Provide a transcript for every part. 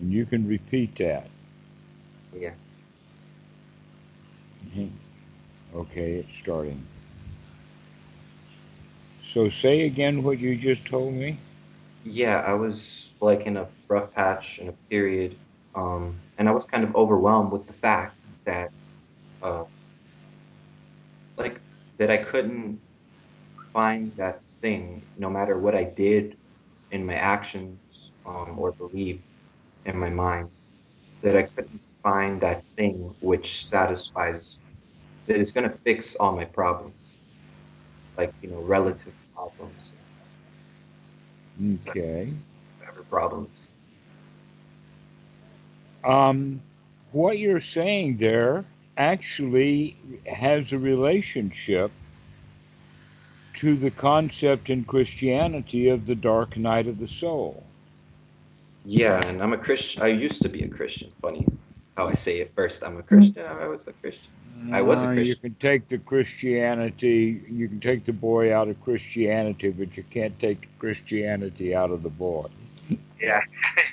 And you can repeat that. Yeah. Mhm. Okay, it's starting. So say again what you just told me. Yeah, I was like in a rough patch in a period, and I was kind of overwhelmed with the fact that, uh, like, that I couldn't find that thing, no matter what I did in my actions, or believed in my mind, that I couldn't find that thing which satisfies, that is going to fix all my problems, like, relative problems, Okay. whatever problems. Um, what you're saying there actually has a relationship to the concept in Christianity of the dark night of the soul. Yeah, and I'm a Christian. I used to be a Christian. Funny how I say it first. I'm a Christian. I was a Christian. I was a You Christian. can take the Christianity, you can take the boy out of Christianity, but you can't take Christianity out of the boy.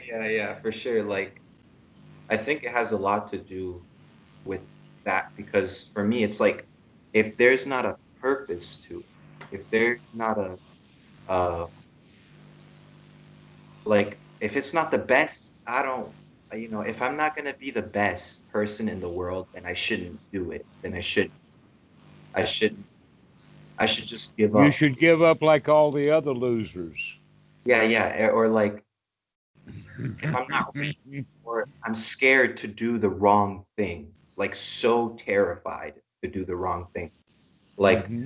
Yeah, yeah, for sure. Like, I think it has a lot to do with that because for me, it's like if there's not a purpose to it, if there's not a, uh, like, if it's not the best, I don't, if I'm not gonna be the best person in the world, then I shouldn't do it. Then I shouldn't, I should just give You up. should give up like all the other losers. Yeah, yeah, or like if I'm not weak or I'm scared to do the wrong thing, like so terrified to do the wrong thing. Like Hmm.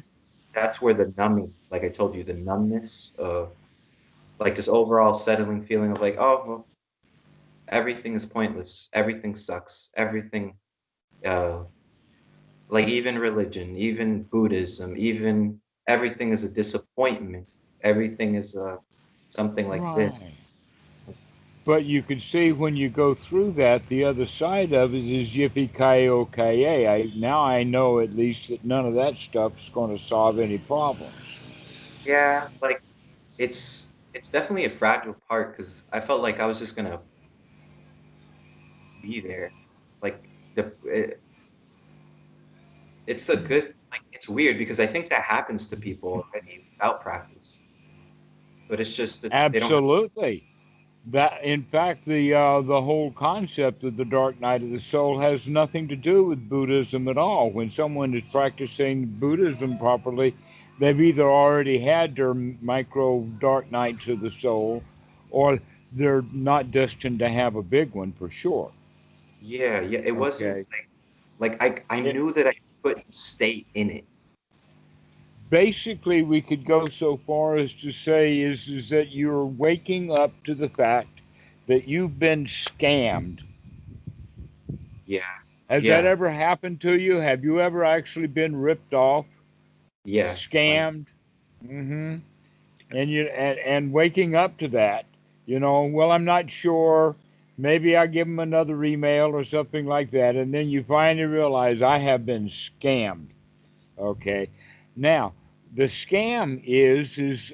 that's where the numbing, like I told you, the numbness of like this overall settling feeling of like, oh, well, everything is pointless, everything sucks, everything, uh, like even religion, even Buddhism, even everything is a disappointment. Everything is something like this. Right. But you can see when you go through that, the other side of it is yippee ki yay. Now I know at least that none of that stuff is going to solve any problems. Yeah, like it's definitely a fragile part because I felt like I was just gonna be there. Like it's a good like it's weird because I think that happens to people already without practice, but it's just that they don't have. Absolutely. That, in fact, the whole concept of the dark night of the soul has nothing to do with Buddhism at all. When someone is practicing Buddhism properly, they've either already had their micro dark nights of the soul, or they're not destined to have a big one for sure. Yeah, yeah. It wasn't Okay. like I It, knew that I couldn't stay in it. Basically, we could go so far as to say is that you're waking up to the fact that you've been scammed. Yeah, Has that yeah, ever happened to you? Have you ever actually been ripped off, yeah. Like scammed? Hmm. And waking up to that, well, I'm not sure. Maybe I give them another email or something like that, and then you finally realize I have been scammed. Okay, now the scam is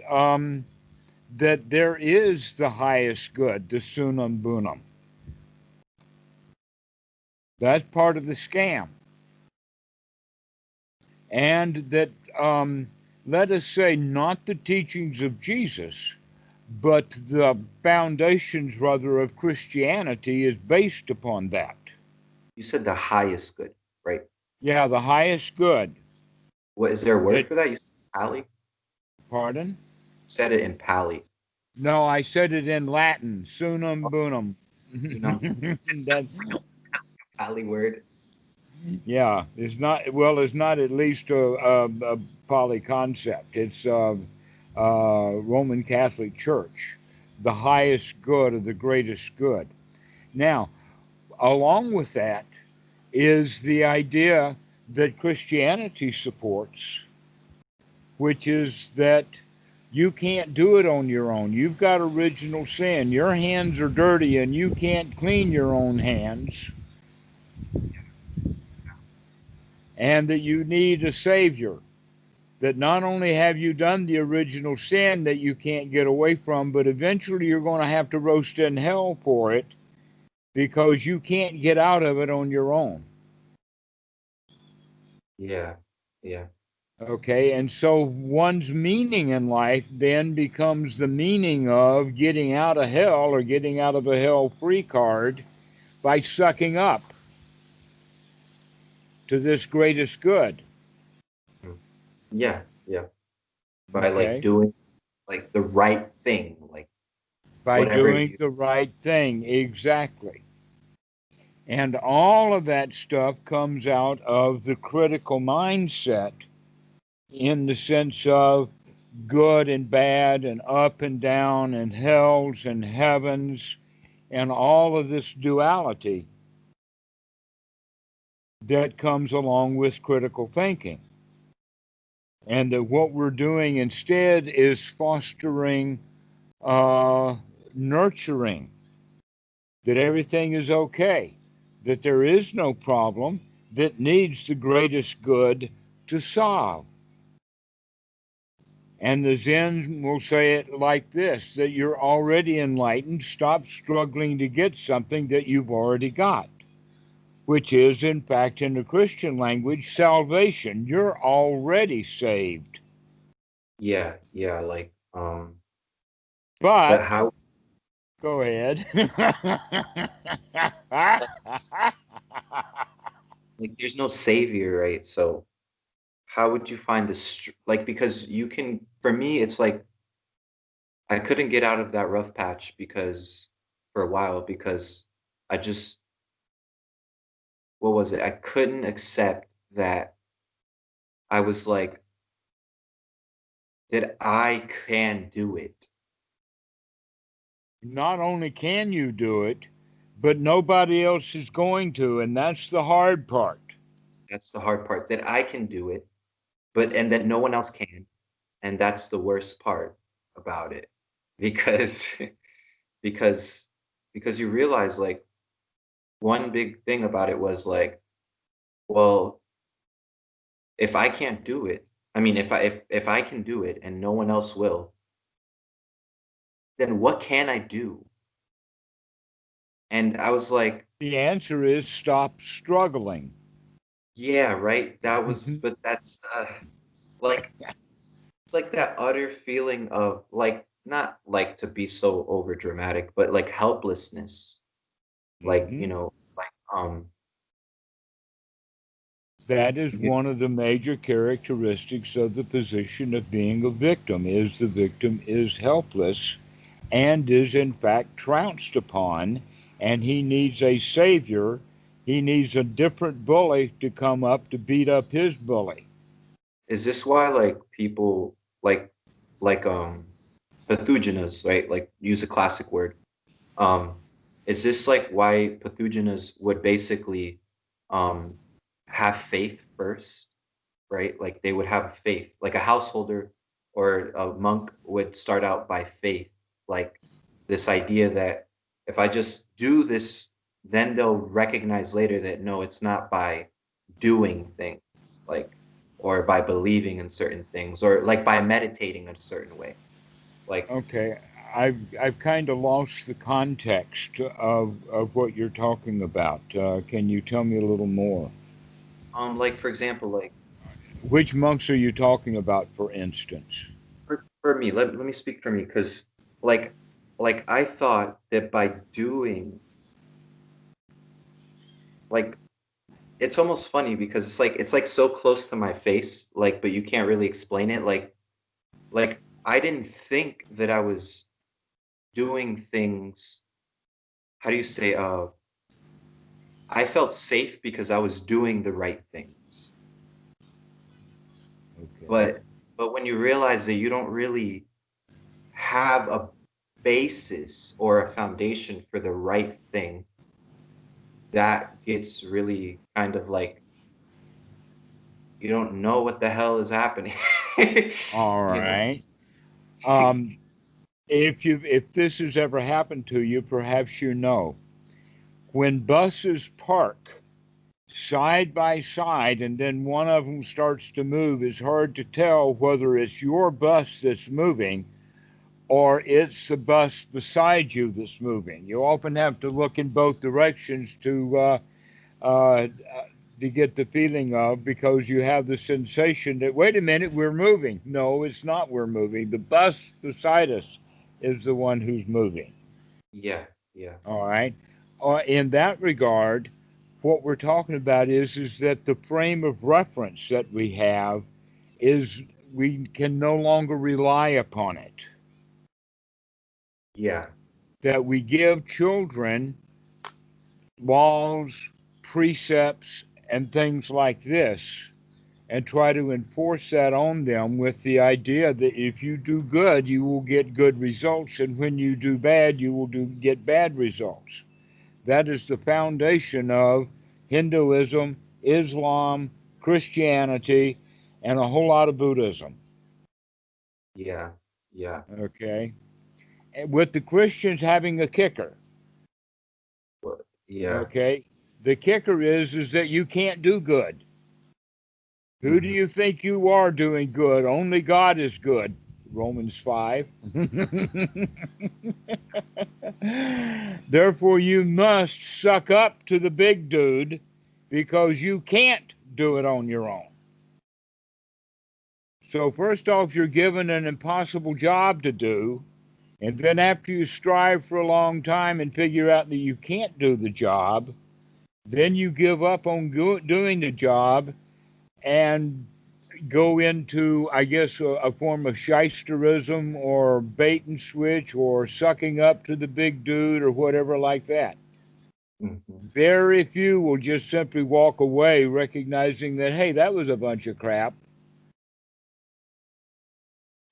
that there is the highest good, the sunam bunam. That's part of the scam, and that um, let us say not the teachings of Jesus, but the foundations rather of Christianity is based upon that. you said the highest good, right? Yeah, the highest good. What is there a word That, for that? You said Pali? You pardon? said it in Pali. No, I said it in Latin, sunum Oh, bunum. you know, That's, Pali word. yeah, it's not, well, it's not at least a Pali concept. It's Roman Catholic Church, the highest good of the greatest good. Now, along with that is the idea that Christianity supports, which is that you can't do it on your own. You've got original sin. Your hands are dirty and you can't clean your own hands, and that you need a Savior. That not only have you done the original sin that you can't get away from, but eventually you're going to have to roast in hell for it. because you can't get out of it on your own. Yeah. Yeah. Okay, and so one's meaning in life then becomes the meaning of getting out of hell or getting out of a hell free card by sucking up to this greatest good. Mm. Yeah. Yeah. By like Okay, doing like the right thing, like by whatever doing you. the right thing, exactly. And all of that stuff comes out of the critical mindset in the sense of good and bad and up and down and hells and heavens and all of this duality that comes along with critical thinking. And that what we're doing instead is fostering uh, nurturing, that everything is okay, that there is no problem that needs the greatest good to solve. And the Zen will say it like this, that you're already enlightened. Stop struggling to get something that you've already got, which is, in fact, in the Christian language, salvation. You're already saved. Yeah. Yeah. But But, how? go ahead. That's like there's no savior, right? So how would you find like, because you can, for me it's like I couldn't get out of that rough patch because for a while because I just, what was it? I couldn't accept that I was like that I can do it. Not only can you do it, but nobody else is going to, and that's the hard part. That's the hard part, that I can do it, but and that no one else can. And that's the worst part about it. Because because because you realize like one big thing about it was like, well, if I can't do it, I mean, if I can do it and no one else will, then what can I do? And I was like, The answer is stop struggling. yeah, right. That was, Mhm. but that's like it's like that utter feeling of like, not like to be so over dramatic, but like helplessness. Like, Mhm. like That is you, one of the major characteristics of the position of being a victim is the victim is helpless and is in fact trounced upon, and he needs a savior. He needs a different bully to come up to beat up his bully. is this why like people like pathogenas, right? Like use a classic word. Um, is this like why pathogenas would basically um have faith first, right? Like they would have faith. Like a householder or a monk would start out by faith, like this idea that if I just do this, then they'll recognize later that no, it's not by doing things, like, or by believing in certain things, or like by meditating a certain way. Like, Okay, I've kind of lost the context of what you're talking about. Can you tell me a little more? like for example, like Which monks are you talking about, for instance? for me, let me speak for me, because like I thought that by doing, like, it's almost funny because it's like so close to my face, like, but you can't really explain it. Like I didn't think that I was doing things. How do you say? I felt safe because I was doing the right things. Okay. But when you realize that you don't really have a basis or a foundation for the right thing, that gets really kind of like you don't know what the hell is happening. All you know. right. Um, if this has ever happened to you, perhaps you know when buses park side by side and then one of them starts to move, it's hard to tell whether it's your bus that's moving or it's the bus beside you that's moving. You often have to look in both directions uh, to get the feeling of, because you have the sensation that, wait a minute, we're moving. No, it's not, we're moving. The bus beside us is the one who's moving. Yeah. Yeah. All right. In that regard, what we're talking about is that the frame of reference that we have is, we can no longer rely upon it. Yeah. That we give children laws, precepts, and things like this, and try to enforce that on them with the idea that if you do good, you will get good results, and when you do bad, you will get bad results. That is the foundation of Hinduism, Islam, Christianity, and a whole lot of Buddhism. Yeah. Yeah. Okay? And with the Christians having a kicker. Well, yeah. Okay? The kicker is that you can't do good. Who do Hmm. you think you are doing good? Only God is good. Romans 5. Therefore, you must suck up to the big dude, because you can't do it on your own. So, first off, you're given an impossible job to do. And then, after you strive for a long time and figure out that you can't do the job, then you give up on doing the job and go into, I guess, a form of shysterism or bait and switch or sucking up to the big dude or whatever like that. Hmm. Very few will just simply walk away recognizing that, hey, that was a bunch of crap.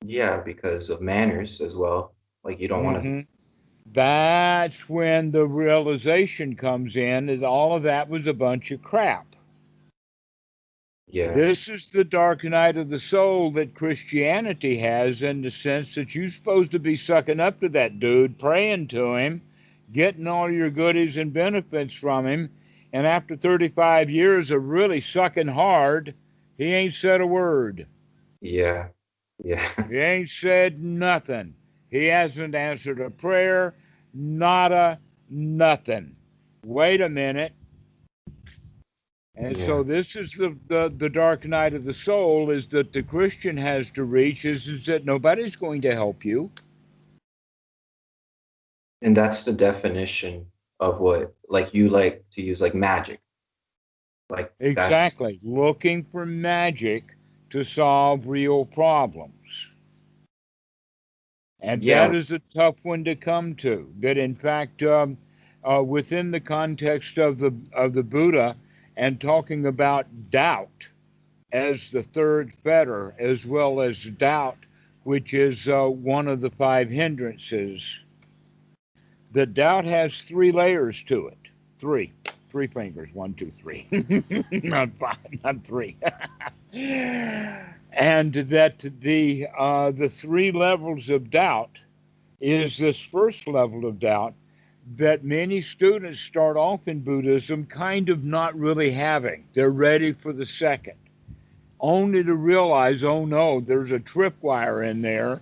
Yeah, because of manners as well. Like you don't want to. Hmm. That's when the realization comes in that all of that was a bunch of crap. Yeah. This is the dark night of the soul that Christianity has, in the sense that you're supposed to be sucking up to that dude, praying to him, getting all your goodies and benefits from him. And after 35 years of really sucking hard, he ain't said a word. Yeah. Yeah. He ain't said nothing. He hasn't answered a prayer, nada, nothing. Wait a minute. And so Yeah. this is the dark night of the soul, is that the Christian has to reach, is that nobody's going to help you. And that's the definition of what like you like to use like magic. Like that's Exactly. Looking for magic to solve real problems. And that yeah. is a tough one to come to. That in fact, within the context of the Buddha, and talking about doubt as the third fetter, as well as doubt, which is one of the five hindrances. The doubt has three layers to it. Three fingers. One, two, three. Not five, not three. And that the three levels of doubt is this first level of doubt that many students start off in Buddhism kind of not really having. They're ready for the second, only to realize, oh no, there's a tripwire in there,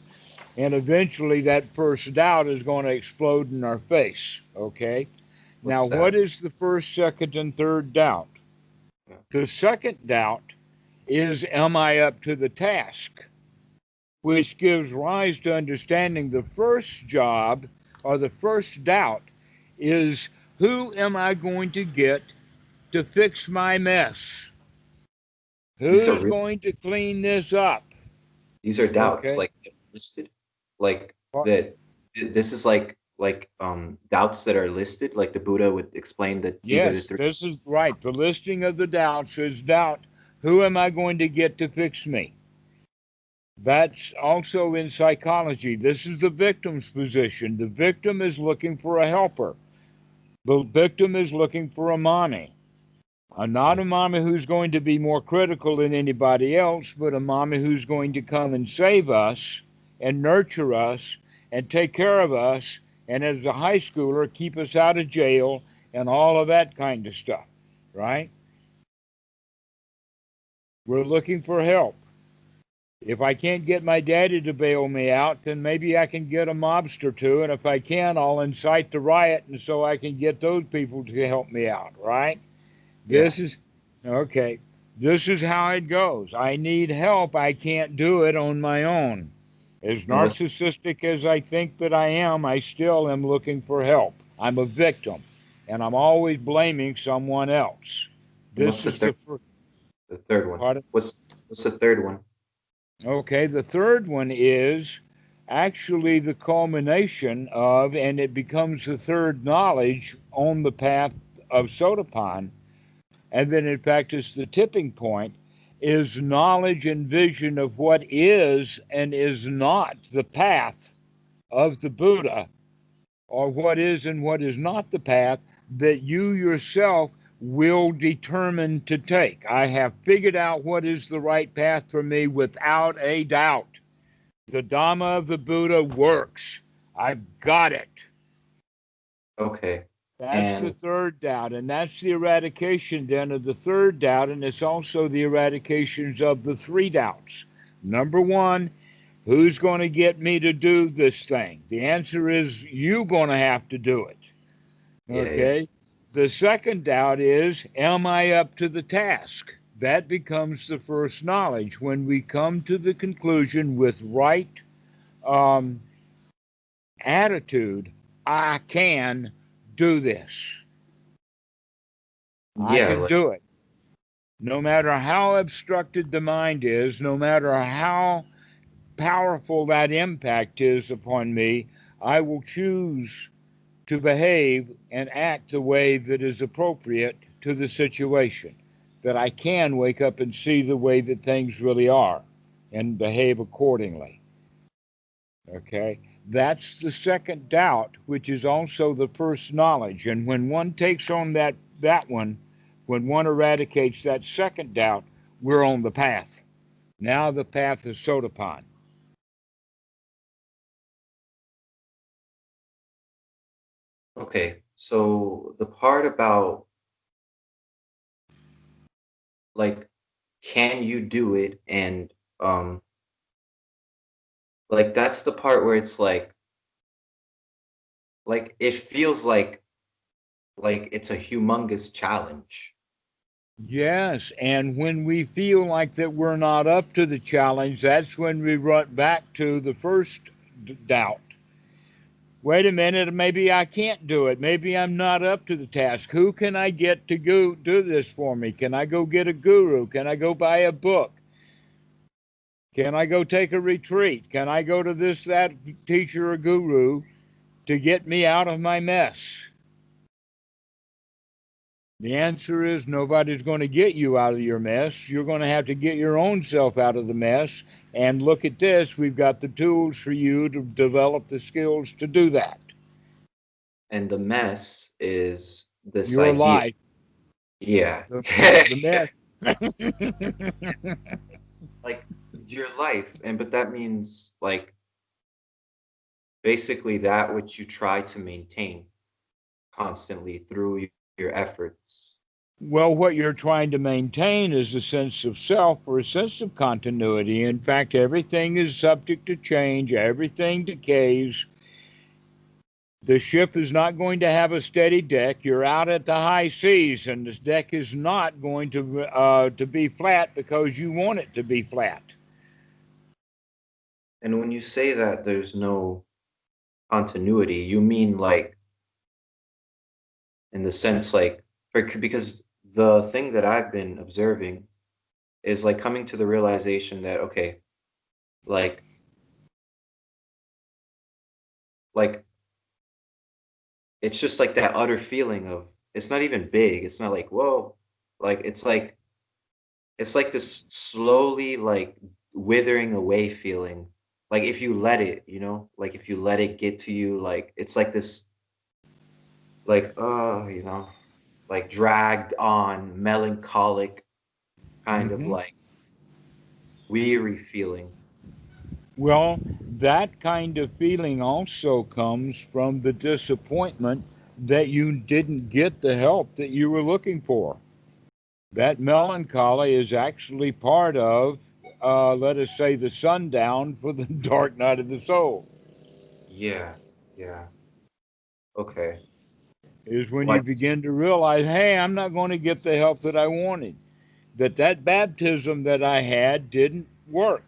and eventually that first doubt is going to explode in our face. Okay? Now, What's what that? is the first, second, and third doubt? Yeah. The second doubt is, am I up to the task? Which gives rise to understanding the first job, or the first doubt, is, who am I going to get to fix my mess? These are Who's real going to clean this up? these are doubts Okay? like listed. Like that this is like doubts that are listed. Like the Buddha would explain that these are the Yes, three. this is right. The listing of the doubts is doubt. Who am I going to get to fix me? That's also in psychology. This is the victim's position. The victim is looking for a helper. The victim is looking for a mommy. Not a mommy who's going to be more critical than anybody else, but a mommy who's going to come and save us and nurture us and take care of us, and as a high schooler, keep us out of jail and all of that kind of stuff, right? We're looking for help. If I can't get my daddy to bail me out, then maybe I can get a mobster to, and if I can, I'll incite the riot, and so I can get those people to help me out, right? Yeah. This is okay. This is how it goes. I need help. I can't do it on my own. As And what's narcissistic as I think that I am, I still am looking for help. I'm a victim, and I'm always blaming someone else. and what's This the is third the first the third one? part. What's the third one? Okay, the third one is actually the culmination of, and it becomes the third knowledge on the path of Sotapan. And then, in fact, it's the tipping point is knowledge and vision of what is and is not the path of the Buddha, or what is and what is not the path that you yourself will determine to take. I have figured out what is the right path for me without a doubt. The Dhamma of the Buddha works. I've got it. Okay. That's the And third doubt, and that's the eradication then of the third doubt, and it's also the eradications of the three doubts. Number one, who's going to get me to do this thing? The answer is you going to have to do it. yeah, yeah. Okay? The second doubt is, am I up to the task? That becomes the first knowledge when we come to the conclusion with right um, attitude, I can do this. I Yeah, can like do it. No matter how obstructed the mind is, no matter how powerful that impact is upon me, I will choose to behave and act the way that is appropriate to the situation. That I can wake up and see the way that things really are and behave accordingly. Okay? That's the second doubt, which is also the first knowledge. And when one takes on that one, when one eradicates that second doubt, we're on the path. Now the path is Sotapan. okay. So the part about like can you do it and um like that's the part where it's like it feels like it's a humongous challenge. Yes, and when we feel like that we're not up to the challenge, that's when we run back to the first doubt. Wait a minute, maybe I can't do it. Maybe I'm not up to the task. Who can I get to go do this for me? Can I go get a guru? Can I go buy a book? Can I go take a retreat? Can I go to this, that teacher or guru to get me out of my mess? The answer is nobody's going to get you out of your mess. You're going to have to get your own self out of the mess. And look at this, we've got the tools for you to develop the skills to do that. And the mess is this Your idea. life, Yeah. the, the mess. Like your life, and but that means like basically that which you try to maintain constantly through your efforts. Well, what you're trying to maintain is a sense of self or a sense of continuity. In fact, everything is subject to change, everything decays. The ship is not going to have a steady deck. You're out at the high seas, and this deck is not going to be flat because you want it to be flat. And when you say that there's no continuity, you mean like in the sense like because the thing that I've been observing is like coming to the realization that okay, like like it's just like that utter feeling of it's not even big. It's not like whoa, like it's like this slowly like withering away feeling. Like if you let it, like if you let it get to you, like it's like this like like dragged on melancholic kind of Hmm. like weary feeling. Well, that kind of feeling also comes from the disappointment that you didn't get the help that you were looking for. That melancholy is actually part of let us say, the sundown for the dark night of the soul. Yeah. Yeah. Okay. Is when you Like begin to realize, hey, I'm not going to get the help that I wanted. That baptism that I had didn't work.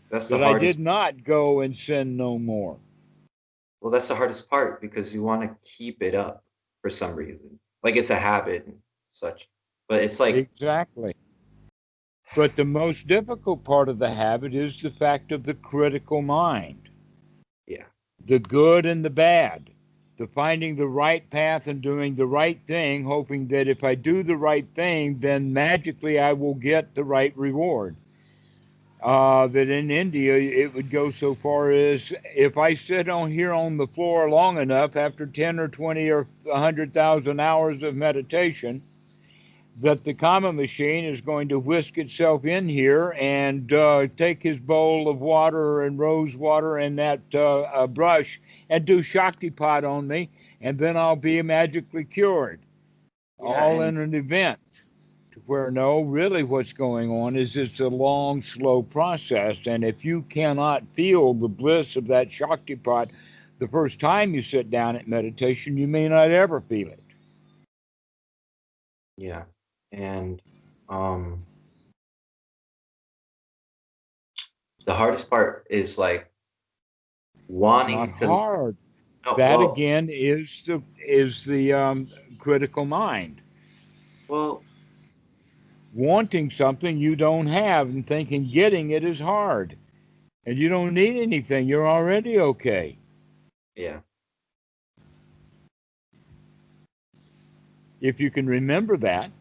that's the That I hardest. did not go and sin no more. Well, that's the hardest part because you want to keep it up for some reason. Like it's a habit and such. But it's like, Exactly. But the most difficult part of the habit is the fact of the critical mind, yeah, the good and the bad, the finding the right path and doing the right thing, hoping that if I do the right thing, then magically I will get the right reward. That in India, it would go so far as if I sit on here on the floor long enough after 10 or 20 or 100,000 hours of meditation, that the karma machine is going to whisk itself in here and take his bowl of water and rose water and that brush and do Shaktipat on me, and then I'll be magically cured, yeah, all and in an event. Where no, really what's going on is it's a long, slow process. And if you cannot feel the bliss of that Shaktipat the first time you sit down at meditation, you may not ever feel it. yeah, and um, the hardest part is like It's not wanting to. hard. No, That well, again is the critical mind, well, wanting something you don't have and thinking getting it is hard, and you don't need anything. You're already okay. yeah, If you can remember that,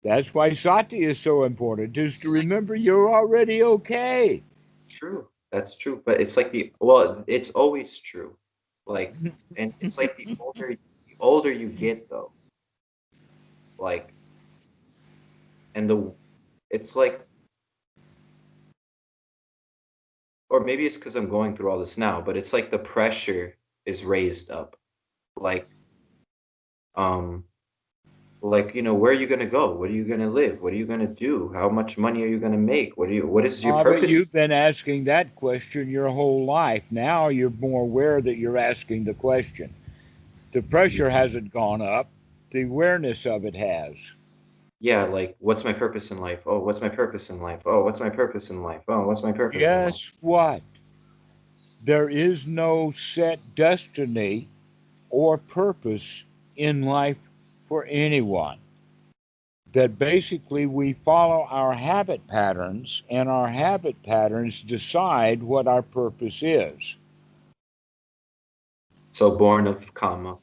that's why sati is so important. Is to remember you're already okay. true. That's true. But it's like well, it's always true. Like, and it's like the older you get though, like, and it's like, or maybe it's because I'm going through all this now, but it's like the pressure is raised up. Like, um, where are you gonna go? What are you gonna live? What are you gonna do? How much money are you gonna make? What is your But purpose? you've been asking that question your whole life. Now you're more aware that you're asking the question. The pressure hasn't gone up, the awareness of it has. Yeah, like what's my purpose in life? Oh, what's my purpose in life? Oh, what's my purpose in life? Oh, what's my purpose in life? Guess what? There is no set destiny or purpose in life for anyone. That basically we follow our habit patterns, and our habit patterns decide what our purpose is. So born of karma,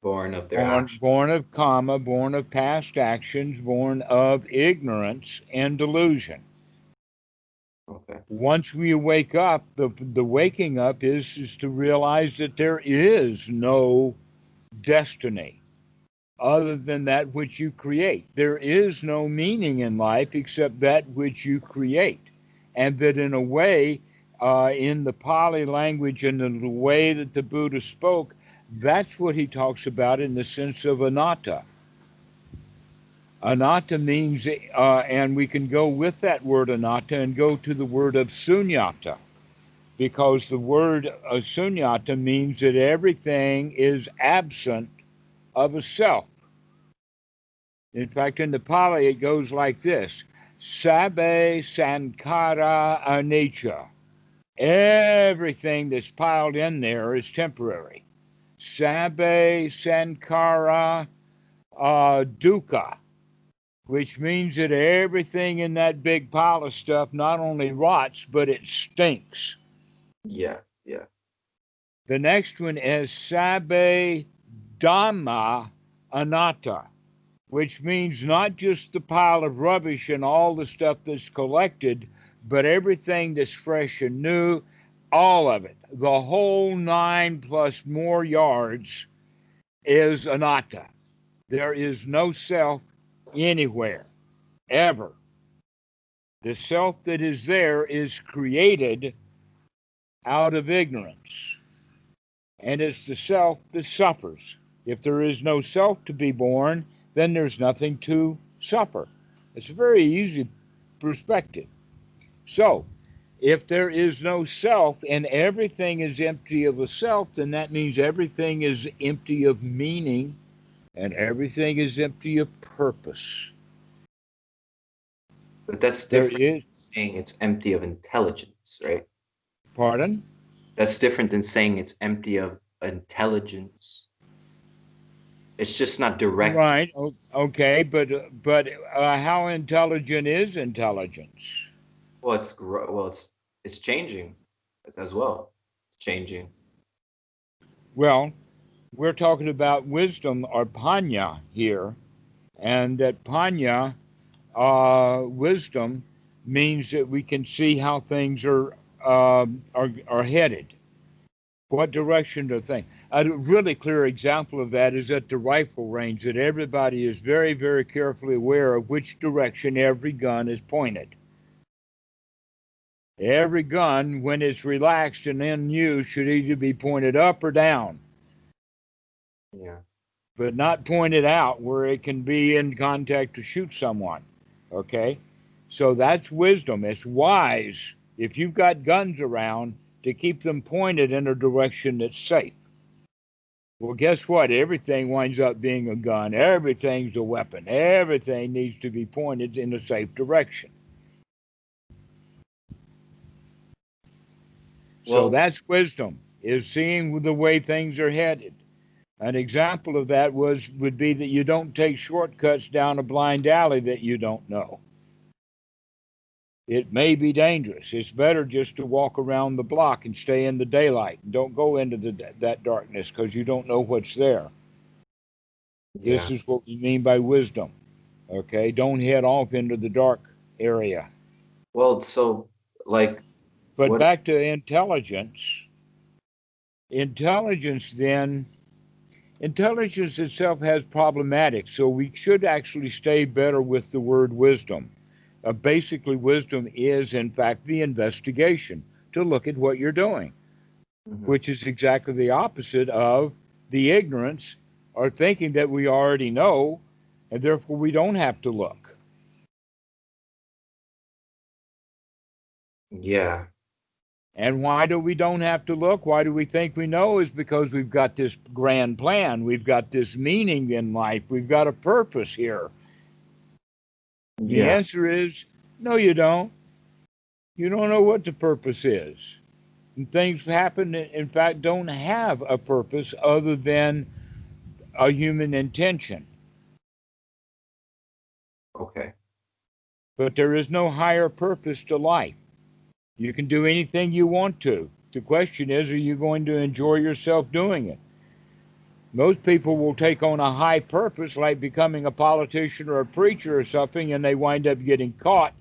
born of their Born, action. born of karma, born of past actions, born of ignorance and delusion. Okay. Once we wake up, the waking up is to realize that there is no destiny other than that which you create. There is no meaning in life except that which you create. And that in a way, in the Pali language and in the way that the Buddha spoke, that's what he talks about in the sense of anatta. Anatta means, and we can go with that word anatta and go to the word of sunyata, because the word sunyata means that everything is absent of a self. In fact, in the Pali, it goes like this: Sabe Sankara Anicca. Everything that's piled in there is temporary. Sabe Sankara Dukkha, which means that everything in that big pile of stuff not only rots, but it stinks. Yeah, yeah, The next one is Sabe Dhamma Anatta, which means not just the pile of rubbish and all the stuff that's collected, but everything that's fresh and new, all of it. The whole 9 plus more yards is anatta. There is no self anywhere, ever. The self that is there is created out of ignorance, and it's the self that suffers. If there is no self to be born, then there's nothing to suffer. It's a very easy perspective. So, if there is no self and everything is empty of a self, then that means everything is empty of meaning and everything is empty of purpose. But that's There different is, than saying it's empty of intelligence, right? pardon? That's different than saying it's empty of intelligence. It's just not direct. Right. Okay. But how intelligent is intelligence? Well, it's changing as well. It's changing. Well, we're talking about wisdom or panya here, and that panya, wisdom, means that we can see how things are headed. What direction to think? A really clear example of that is at the rifle range, that everybody is very, very carefully aware of which direction every gun is pointed. Every gun, when it's relaxed and in use, should either be pointed up or down, Yeah. but not pointed out where it can be in contact to shoot someone. Okay? So that's wisdom. It's wise, if you've got guns around, to keep them pointed in a direction that's safe. Well, guess what? Everything winds up being a gun. Everything's a weapon. Everything needs to be pointed in a safe direction. So Well, that's wisdom, is seeing the way things are headed. An example of that would be that you don't take shortcuts down a blind alley that you don't know. It may be dangerous. It's better just to walk around the block and stay in the daylight. Don't go into that darkness because you don't know what's there. This yeah. is what we mean by wisdom. Okay, don't head off into the dark area. Well, so like But what? back to intelligence. Intelligence then, intelligence itself has problematics, so we should actually stay better with the word wisdom. Basically, wisdom is, in fact, the investigation to look at what you're doing, Mhm. which is exactly the opposite of the ignorance or thinking that we already know and therefore we don't have to look. Yeah. And why do we don't have to look? Why do we think we know? Is because we've got this grand plan. We've got this meaning in life. We've got a purpose here. The Yeah. answer is no, you don't. You don't know what the purpose is. And things happen that, in fact, don't have a purpose other than a human intention. Okay. But there is no higher purpose to life. You can do anything you want to. The question is, are you going to enjoy yourself doing it? Most people will take on a high purpose, like becoming a politician or a preacher or something, and they wind up getting caught.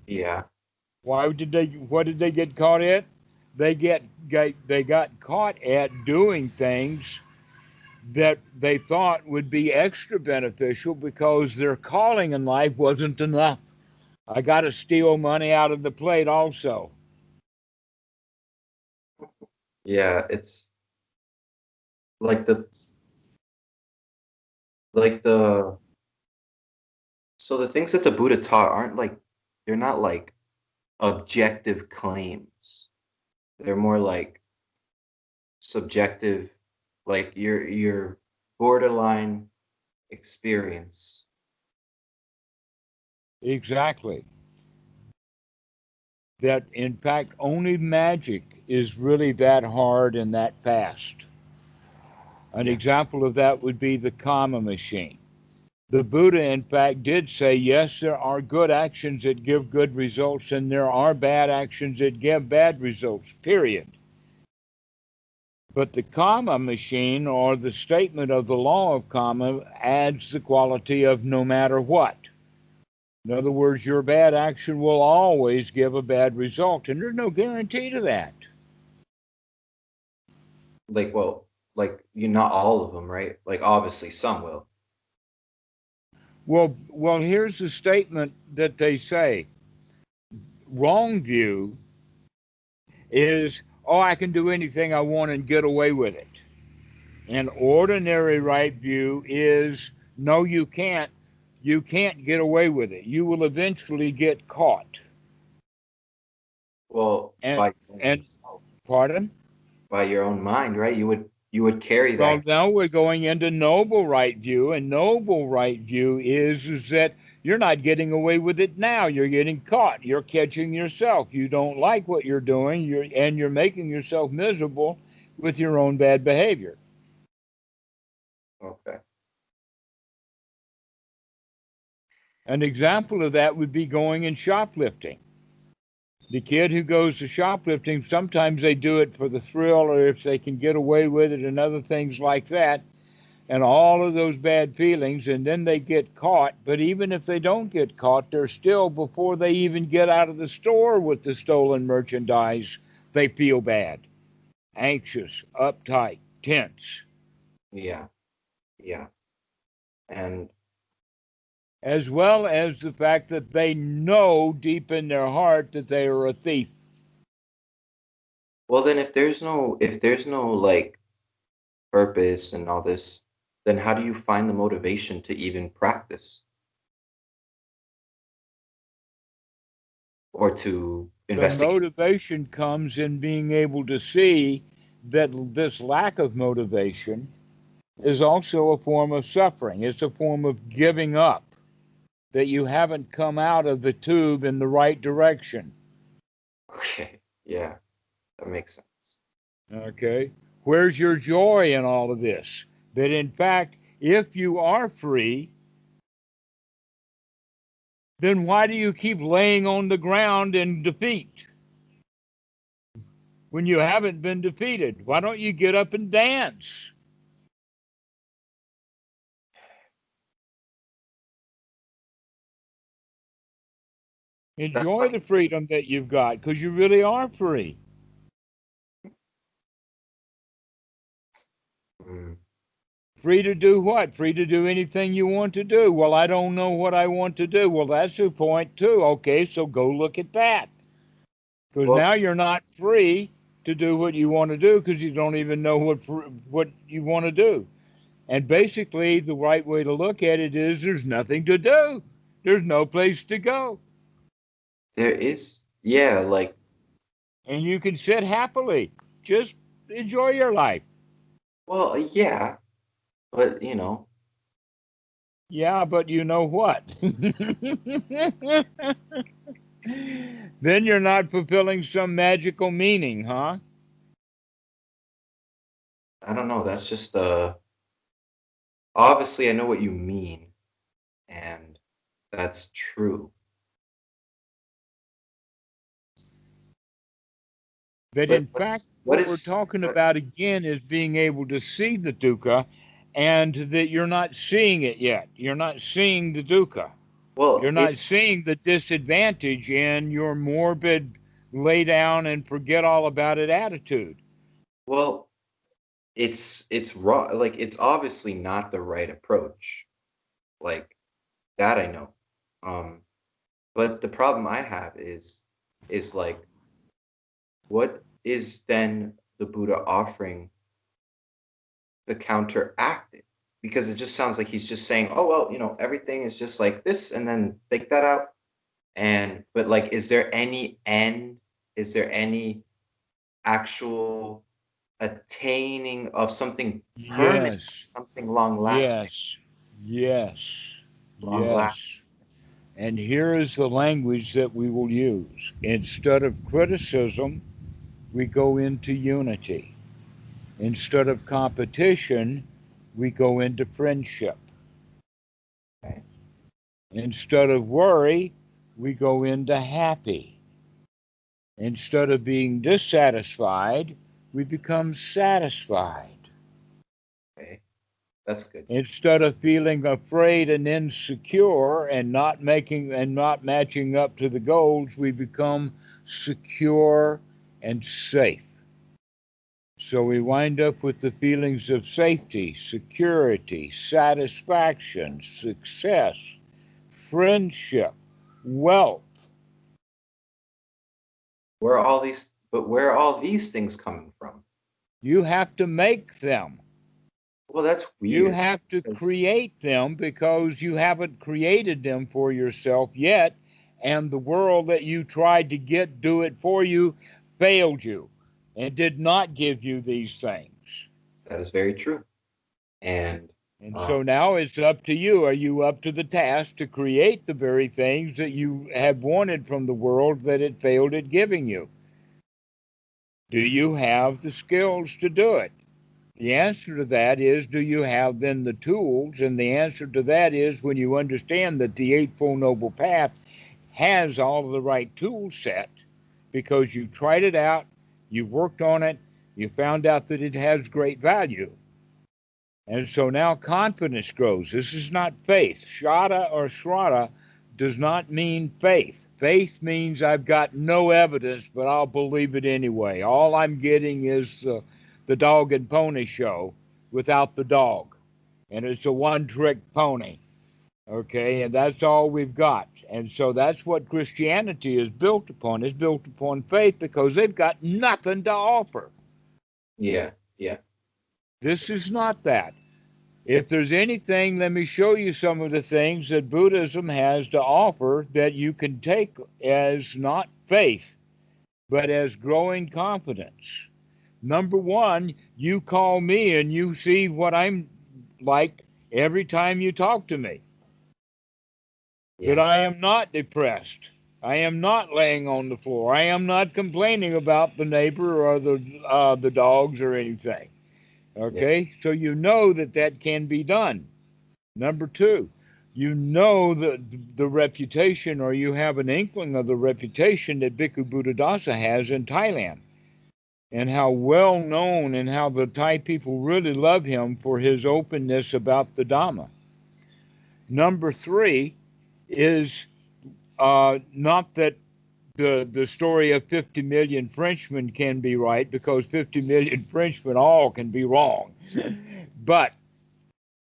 Yeah. Why did they? What did they get caught at? They got caught at doing things that they thought would be extra beneficial because their calling in life wasn't enough. I got to steal money out of the plate also. Yeah. It's like the so the things that the Buddha taught aren't like they're not like objective claims. They're more like subjective, like your borderline experience. Exactly. That in fact only magic is really that hard and that fast. An Yeah. example of that would be the karma machine. The Buddha, in fact, did say, yes, there are good actions that give good results, and there are bad actions that give bad results, period. But the karma machine, or the statement of the law of karma, adds the quality of no matter what. In other words, your bad action will always give a bad result, and there's no guarantee to that. Like, well, like you not all of them, right? Like obviously some will. Well, here's the statement that they say. Wrong view is, oh, I can do anything I want and get away with it. An ordinary right view is, no, you can't. You can't get away with it. You will eventually get caught. Well, And by and pardon? by your own mind, right? You would carry Well, that. now we're going into noble right view, and noble right view is that you're not getting away with it now. You're getting caught. You're catching yourself. You don't like what you're doing. You're making yourself miserable with your own bad behavior. Okay. An example of that would be going and shoplifting. The kid who goes to shoplifting, sometimes they do it for the thrill or if they can get away with it and other things like that, and all of those bad feelings, and then they get caught. But even if they don't get caught, they're still, before they even get out of the store with the stolen merchandise, they feel bad, anxious, uptight, tense, Yeah. Yeah. And as well as the fact that they know deep in their heart that they are a thief. well, then if there's no like purpose and all this, then how do you find the motivation to even practice or to The investigate? motivation comes in being able to see that this lack of motivation is also a form of suffering. It's a form of giving up, that you haven't come out of the tube in the right direction. Okay. Yeah, that makes sense. Okay? Where's your joy in all of this? That in fact, if you are free, then why do you keep laying on the ground in defeat when you haven't been defeated? Why don't you get up and dance? That's Enjoy funny. the freedom that you've got because you really are free. Mm. Free to do what? Free to do anything you want to do. Well, I don't know what I want to do. Well, that's the point, too. Okay, so go look at that. Because Well, now you're not free to do what you want to do because you don't even know what you want to do. And that's basically, the right way to look at it is there's nothing to do. There's no place to go. there is, yeah, like, And you can sit happily. Just enjoy your life. well, yeah, but Yeah, but you know what? Then you're not fulfilling some magical meaning, huh? I don't know. That's just obviously I know what you mean, and that's true. That But in fact, what what we're is talking what? about again is being able to see the dukkha and that you're not seeing it yet. You're not seeing the dukkha. You're Well, not seeing the disadvantage in your morbid lay down and forget all about it attitude. well, it's raw. Like it's obviously not the right approach. Like that I know. Um, but the problem I have is like, what is then the Buddha offering to counteract it? Because it just sounds like he's just saying, "Oh well, everything is just like this," and then take that out. And but like, is there any end? Is there any actual attaining of something permanent, Yes, something long lasting, yes, yes, long lasting? yes. And here is the language that we will use. Instead of criticism, we go into unity. Instead of competition, we go into friendship. Okay. Instead of worry, we go into happy. Instead of being dissatisfied, we become satisfied. Okay. That's good. Instead of feeling afraid and insecure and not matching up to the goals, we become secure and safe. So we wind up with the feelings of safety, security, satisfaction, success, friendship, wealth. Where are all these things coming from? You have to make them. Well, that's You weird. have to 'Cause create them because you haven't created them for yourself yet. And the world that you tried to get do it for you failed you and did not give you these things. that is very true. And And um, so now it's up to you. Are you up to the task to create the very things that you have wanted from the world that it failed at giving you? Do you have the skills to do it? The answer to that is, do you have then the tools? And the answer to that is, when you understand that the Eightfold Noble Path has all of the right tool set because you tried it out, you worked on it, you found out that it has great value. And so now confidence grows. This is not faith. Shraddha or Shraddha does not mean faith. Faith means I've got no evidence, but I'll believe it anyway. All I'm getting is the dog and pony show without the dog. And it's a one trick pony. Okay, and that's all we've got. And so that's what Christianity is built upon. It's built upon faith because they've got nothing to offer. yeah, yeah, This is not that. If there's anything, let me show you some of the things that Buddhism has to offer that you can take as not faith, but as growing confidence. Number one, you call me and you see what I'm like every time you talk to me. That yeah, I am not depressed. I am not laying on the floor. I am not complaining about the neighbor or the dogs or anything. yeah, Okay, so you know that that can be done. Number two, you know the reputation, or you have an inkling of the reputation that Bhikkhu Buddhadasa has in Thailand, and how well known and how the Thai people really love him for his openness about the Dhamma. Number three is not that the story of 50 million Frenchmen can be right, because 50 million Frenchmen all can be wrong. But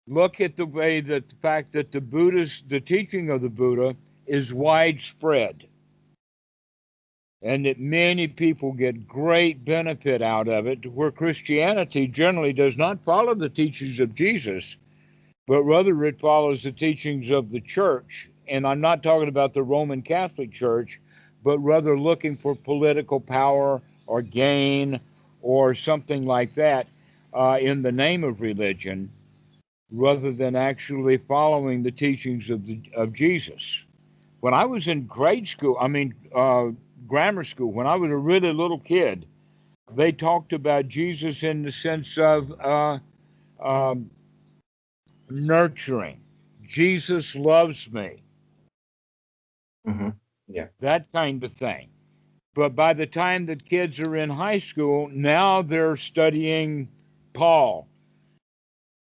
look at the way that the fact that the teaching of the Buddha is widespread, and that many people get great benefit out of it, where Christianity generally does not follow the teachings of Jesus, but rather it follows the teachings of the church. And I'm not talking about the Roman Catholic Church, but rather looking for political power or gain or something like that in the name of religion, rather than actually following the teachings of Jesus. When I was in grade school, grammar school, when I was a really little kid, they talked about Jesus in the sense of um, nurturing. Jesus loves me, hmm yeah, that kind of thing. But by the time that kids are in high school, now they're studying Paul,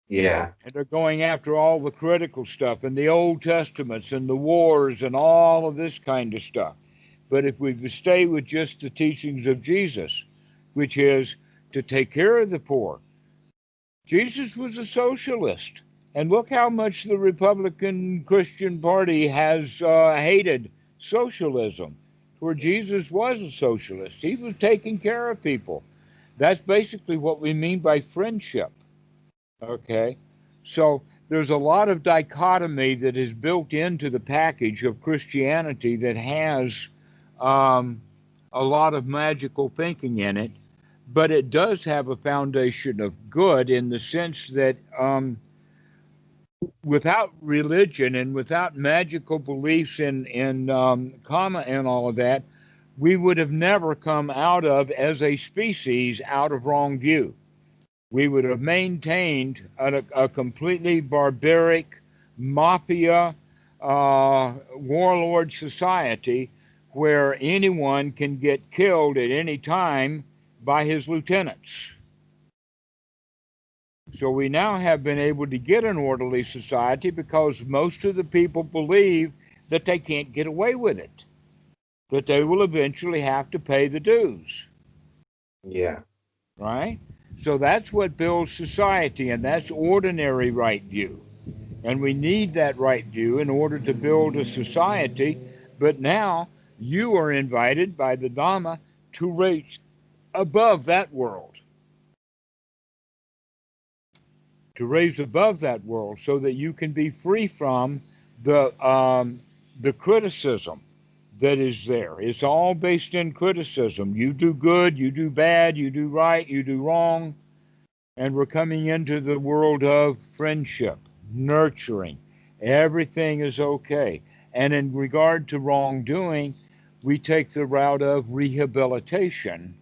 yeah, and they're going after all the critical stuff and the Old Testaments and the wars and all of this kind of stuff. But if we stay with just the teachings of Jesus, which is to take care of the poor, Jesus was a socialist. And look how much the Republican Christian Party has hated socialism, where Jesus was a socialist. He was taking care of people. That's basically what we mean by friendship. Okay? So there's a lot of dichotomy that is built into the package of Christianity that has um, a lot of magical thinking in it, but it does have a foundation of good in the sense that without religion and without magical beliefs in karma and all of that, we would have never come out of, as a species, out of wrong view. We would have maintained a completely barbaric mafia warlord society where anyone can get killed at any time by his lieutenants. So we now have been able to get an orderly society because most of the people believe that they can't get away with it, that they will eventually have to pay the dues, yeah, right? So that's what builds society, and that's ordinary right view. And we need that right view in order to build a society. But now you are invited by the Dhamma to reach above that world, to raise above that world so that you can be free from the criticism that is there. It's all based in criticism. You do good, you do bad, you do right, you do wrong. And we're coming into the world of friendship, nurturing. Everything is okay. And in regard to wrongdoing, we take the route of rehabilitation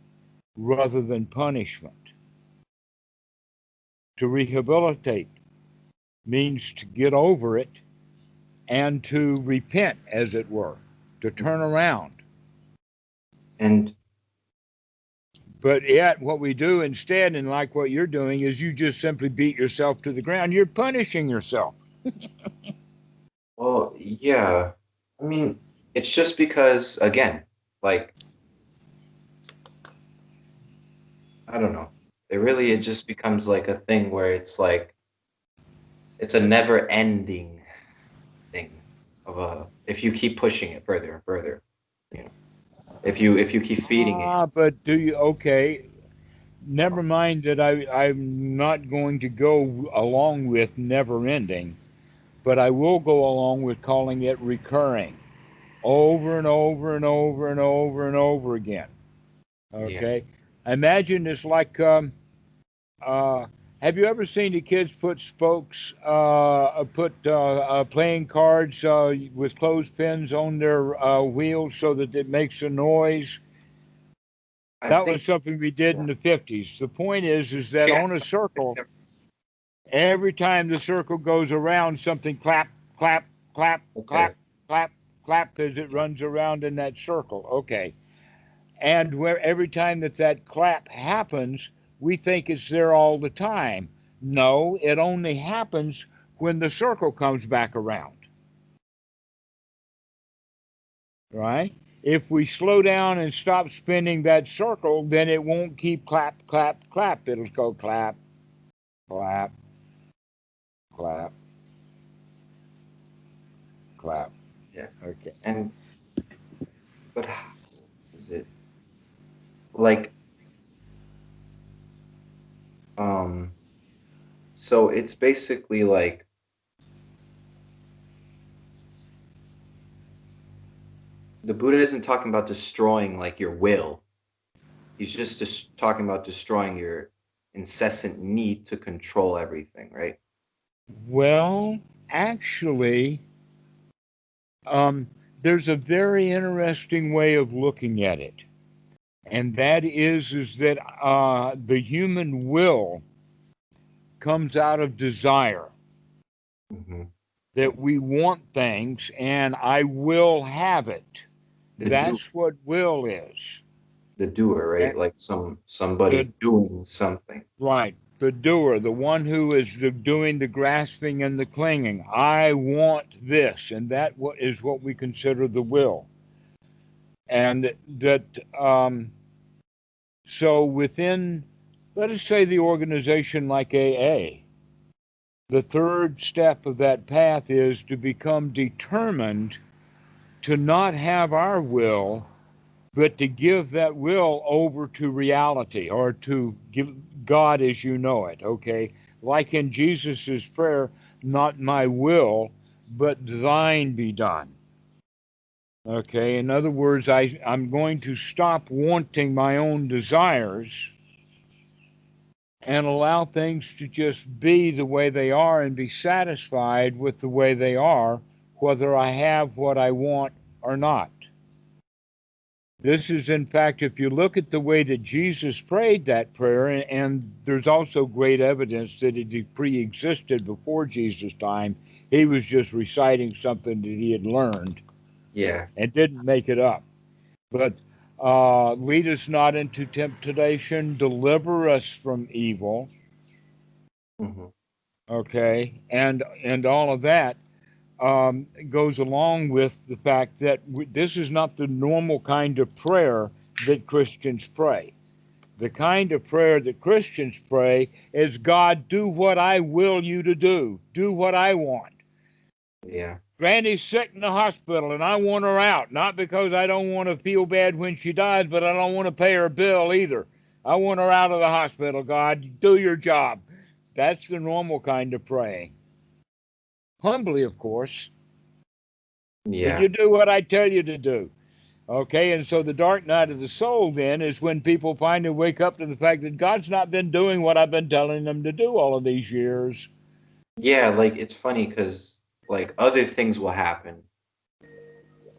rather than punishment. To rehabilitate means to get over it and to repent, as it were, to turn around. And But yet, what we do instead, and like what you're doing, is you just simply beat yourself to the ground. You're punishing yourself. well, yeah. I mean, it's just because, again, like, I don't know. It just becomes like a thing where it's like it's a never ending thing if you keep pushing it further and further, you know. If you keep feeding it. But do you, okay, never mind that I'm not going to go along with never ending, but I will go along with calling it recurring over and over and over and over and over again. Yeah. Okay? Imagine it's like, uh, have you ever seen the kids put spokes, put playing cards with clothespins on their wheels so that it makes a noise? I That think was something we did yeah. in the 50s. The point is that Yeah. on a circle, every time the circle goes around, something clap, clap, clap, Okay. clap, clap, clap as it runs around in that circle. Okay. And where every time that clap happens, we think it's there all the time. No, it only happens when the circle comes back around, right? If we slow down and stop spinning that circle, then it won't keep clap, clap, clap. It'll go clap, clap, clap, clap. Yeah. Okay. And but how is it like um so it's basically like the Buddha isn't talking about destroying like your will. He's just talking about destroying your incessant need to control everything, right? Well, actually, um, there's a very interesting way of looking at it, and that is that the human will comes out of desire, Mm-hmm. that we want things, and I will have it. The do That's what will is. the doer, And right? Like somebody the doing something. right, the doer, the one who is doing the grasping and the clinging. I want this, and that is what we consider the will. And that so within, let us say, the organization like AA, the third step of that path is to become determined to not have our will, but to give that will over to reality or to give God as you know it, okay? Like in Jesus's prayer, not my will, but thine be done. Okay, in other words, I'm going to stop wanting my own desires and allow things to just be the way they are and be satisfied with the way they are, whether I have what I want or not. This is, in fact, if you look at the way that Jesus prayed that prayer, and there's also great evidence that it pre existed before Jesus' time, he was just reciting something that he had learned Yeah. and didn't make it up. But lead us not into temptation, deliver us from evil. Mm-hmm. Okay, and all of that goes along with the fact that this is not the normal kind of prayer that Christians pray. The kind of prayer that Christians pray is, God, do what I will you to do what I want. Yeah. Granny's sick in the hospital and I want her out, not because I don't want to feel bad when she dies, but I don't want to pay her bill either. I want her out of the hospital, God. Do your job. That's the normal kind of praying. Humbly, of course. But Yeah. you do what I tell you to do. Okay, and so the dark night of the soul then is when people finally wake up to the fact that God's not been doing what I've been telling them to do all of these years. Yeah, like it's funny because like other things will happen,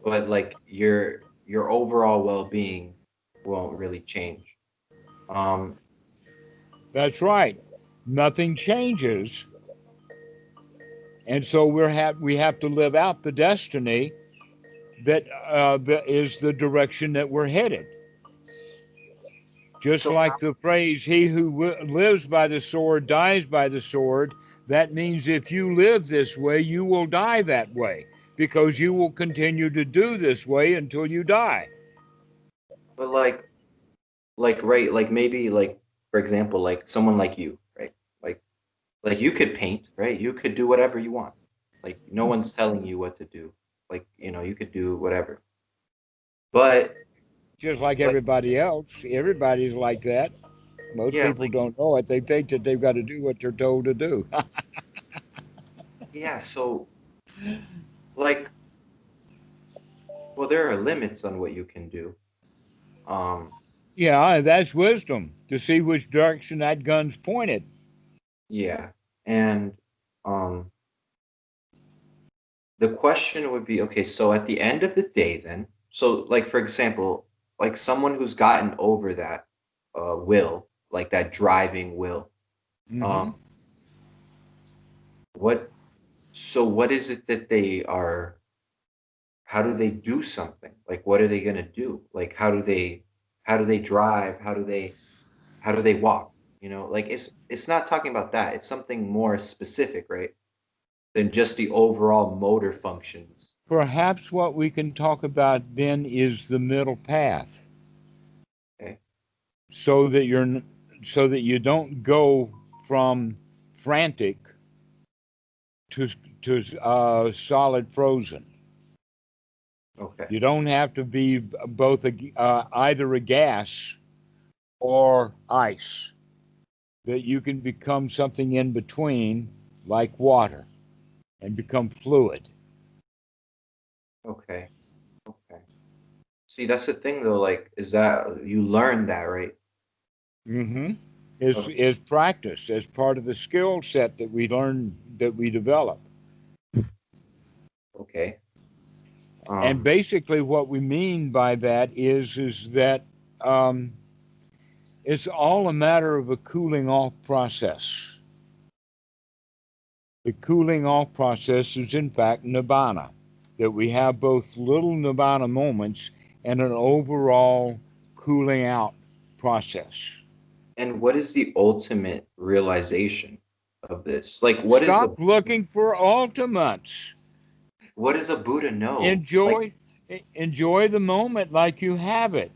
but like your overall well-being won't really change. Um, That's right. Nothing changes. And so we have to live out the destiny that is the direction that we're headed. Just so like the phrase, he who lives by the sword dies by the sword, that means if you live this way, you will die that way because you will continue to do this way until you die. but like right, like maybe like for example, like someone like you, right? Like like you could paint, right? You could do whatever you want. Like no one's telling you what to do. Like, you could do whatever. But Just like like everybody else, everybody's like that. Most yeah, people don't know it. They think that they've got to do what they're told to do. yeah, so like well there are limits on what you can do. Um Yeah, that's wisdom to see which direction that gun's pointed. yeah. And um the question would be, okay, so at the end of the day then, so like for example, like someone who's gotten over that will, like that driving will, Hmm. um what so what is it that they are, how do they do something? Like what are they going to do? Like how do they drive? How do they walk? Like it's not talking about that. It's something more specific, right? Than just the overall motor functions. Perhaps what we can talk about then is the middle path, Okay. so that you don't go from frantic to solid frozen. Okay. You don't have to be both either a gas or ice. That you can become something in between, like water, and become fluid. Okay. Okay. See, that's the thing though, like, is that you learn that, right? Mm-hmm. Is Okay. is practice as part of the skill set that we learn that we develop. Okay. And Um, basically, what we mean by that is that um, it's all a matter of a cooling off process. The cooling off process is, in fact, nibbana, that we have both little nibbana moments and an overall cooling out process. and what is the ultimate realization of this? Like, Stop looking for ultimates. what does a Buddha know? Like, Enjoy, enjoy the moment like you have it.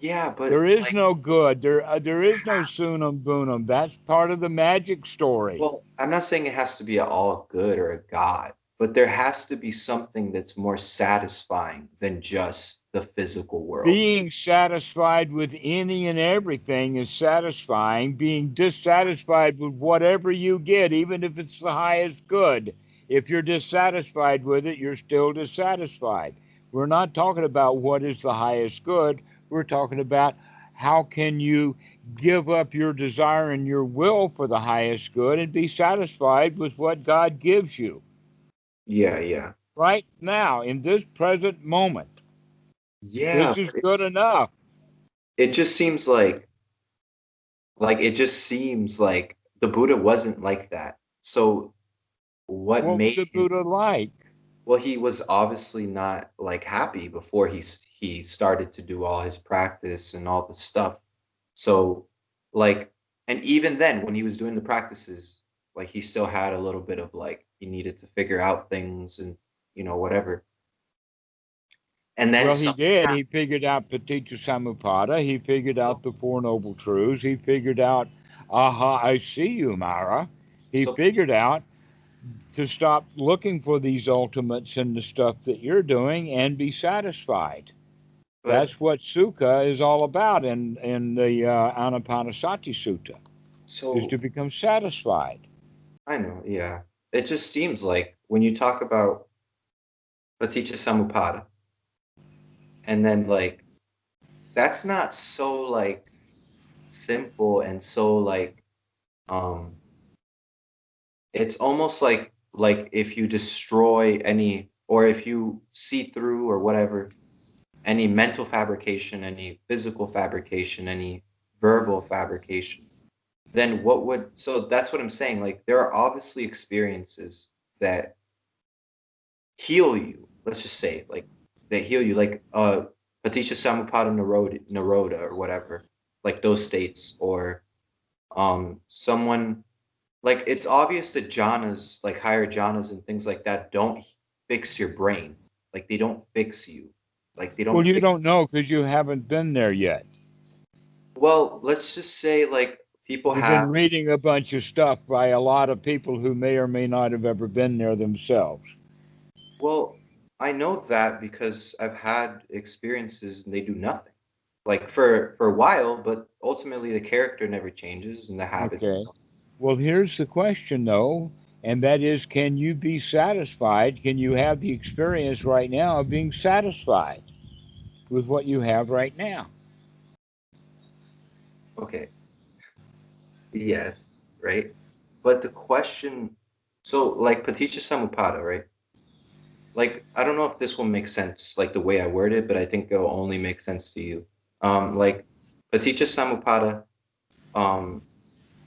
yeah, but There is like no good. There it is no has. sunum bunum. That's part of the magic story. Well, I'm not saying it has to be a all good or a god, but there has to be something that's more satisfying than just the physical world. Being satisfied with any and everything is satisfying. Being dissatisfied with whatever you get, even if it's the highest good, if you're dissatisfied with it, you're still dissatisfied. We're not talking about what is the highest good. We're talking about how can you give up your desire and your will for the highest good and be satisfied with what God gives you Yeah, yeah. right now in this present moment. Yeah, This is but good enough. it just seems like it just seems like the Buddha wasn't like that. So what What was made the him, Buddha like? well, he was obviously not like happy before he started to do all his practice and all the stuff. So like, and even then when he was doing the practices, like he still had a little bit of like he needed to figure out things and whatever. And then Well, he something did. happened. He figured out Paticca Samuppada. He figured So, out the Four Noble Truths. He figured out, aha, I see you, Mara. He so figured out to stop looking for these ultimates in the stuff that you're doing and be satisfied. but That's what Sukha is all about in the Anapanasati Sutta. is to So become satisfied. I know, yeah. It just seems like when you talk about paticca samuppada, and then like that's not so like simple and so like um it's almost like if you destroy any or if you see through or whatever any mental fabrication, any physical fabrication, any verbal fabrication, then what would so that's what I'm saying. Like there are obviously experiences that heal you. Let's just say like that heal you, like Paticca Samuppada Naroda or whatever, like those states, or someone like it's obvious that jhanas, like higher jhanas and things like that, don't fix your brain. Like they don't fix you. Like they Well, don't you fix. don't know because you haven't been there yet. Well, let's just say like people You've have. been reading a bunch of stuff by a lot of people who may or may not have ever been there themselves. Well, I know that because I've had experiences and they do nothing. Like for a while, but ultimately the character never changes and the habits. Okay. Well, here's the question, though, and that is, can you be satisfied? Can you have the experience right now of being satisfied with what you have right now? Okay. Yes, right. But the question, so like Paticca Samuppada, right? Like I don't know if this will make sense, like the way I word it, but I think it'll only make sense to you. Like Paticca Samuppada, um,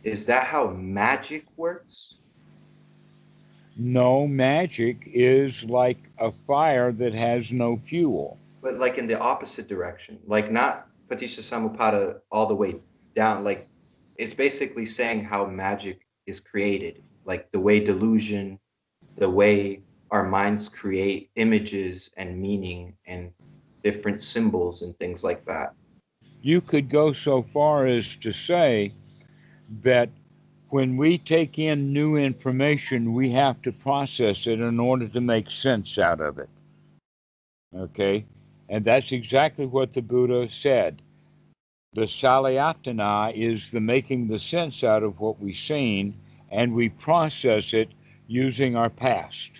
is that how magic works? No, magic is like a fire that has no fuel. But like in the opposite direction, like not Paticca Samuppada all the way down. Like it's basically saying how magic is created, like the way delusion, the way our minds create images and meaning and different symbols and things like that. You could go so far as to say that when we take in new information, we have to process it in order to make sense out of it. Okay? And that's exactly what the Buddha said. The salayatana is the making the sense out of what we've seen, and we process it using our past.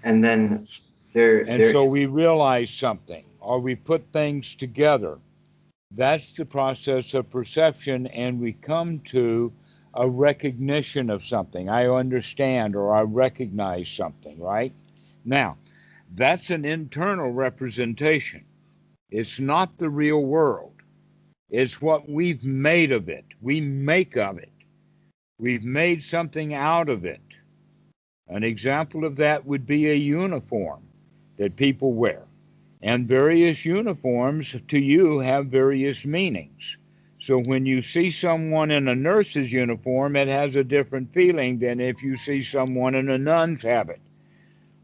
And then there And so is we realize something, or we put things together. That's the process of perception, and we come to a recognition of something. I understand or I recognize something, right? Now, that's an internal representation. It's not the real world. It's what we've made of it. We make of it. We've made something out of it. An example of that would be a uniform that people wear. And various uniforms to you have various meanings. So when you see someone in a nurse's uniform, it has a different feeling than if you see someone in a nun's habit.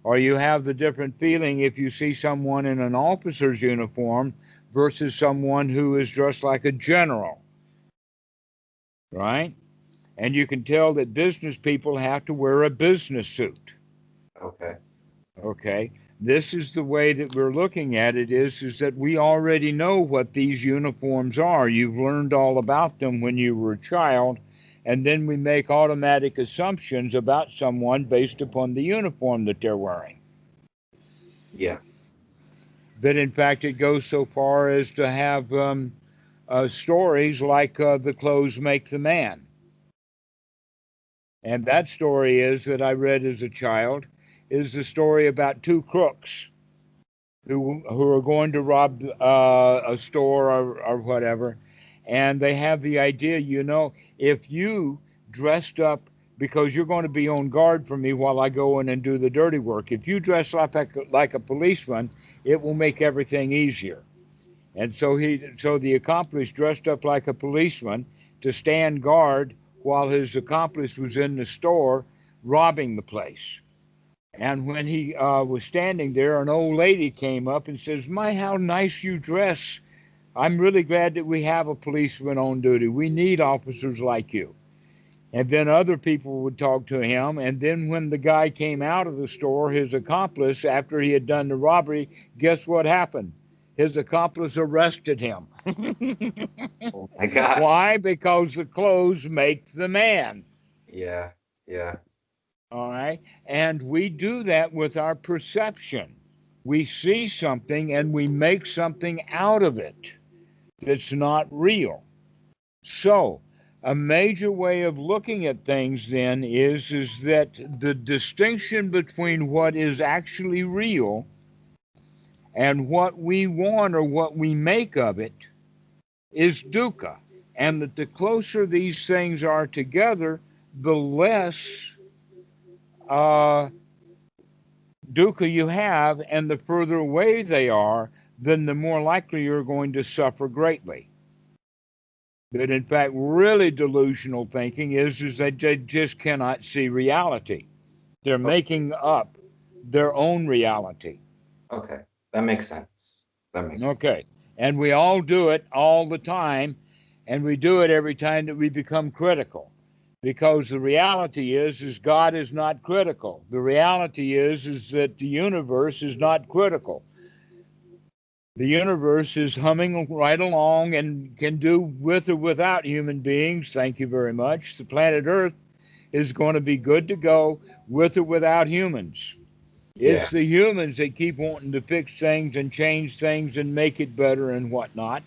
Or you have the different feeling if you see someone in an officer's uniform versus someone who is dressed like a general, right? And you can tell that business people have to wear a business suit. okay. Okay, this is the way that we're looking at it, is that we already know what these uniforms are. You've learned all about them when you were a child, and then we make automatic assumptions about someone based upon the uniform that they're wearing. Yeah. That in fact it goes so far as to have stories like the clothes make the man. And that story is that I read as a child is the story about two crooks who are going to rob a store or whatever, and they have the idea, if you dressed up because you're going to be on guard for me while I go in and do the dirty work. If you dress up like a policeman, it will make everything easier. And so the accomplice dressed up like a policeman to stand guard while his accomplice was in the store robbing the place. And when he was standing there, an old lady came up and says, "My, how nice you dress. I'm really glad that we have a policeman on duty. We need officers like you." And then other people would talk to him. And then when the guy came out of the store, his accomplice, after he had done the robbery, guess what happened? his accomplice arrested him. Oh my gosh. Why? Because the clothes make the man. Yeah. Yeah. All right. And we do that with our perception. We see something and we make something out of it that's not real. So, a major way of looking at things then is that the distinction between what is actually real and what we want or what we make of it is dukkha. And that the closer these things are together, the less uh, dukkha you have, and the further away they are, then the more likely you're going to suffer greatly. That in fact, really delusional thinking is that they just cannot see reality. They're O- making up their own reality. Okay. That makes sense. That makes Okay. And we all do it all the time, and we do it every time that we become critical. Because the reality is God is not critical. The reality is that the universe is not critical. The universe is humming right along and can do with or without human beings. Thank you very much. The planet Earth is going to be good to go with or without humans. Yeah. It's the humans that keep wanting to fix things and change things and make it better and whatnot.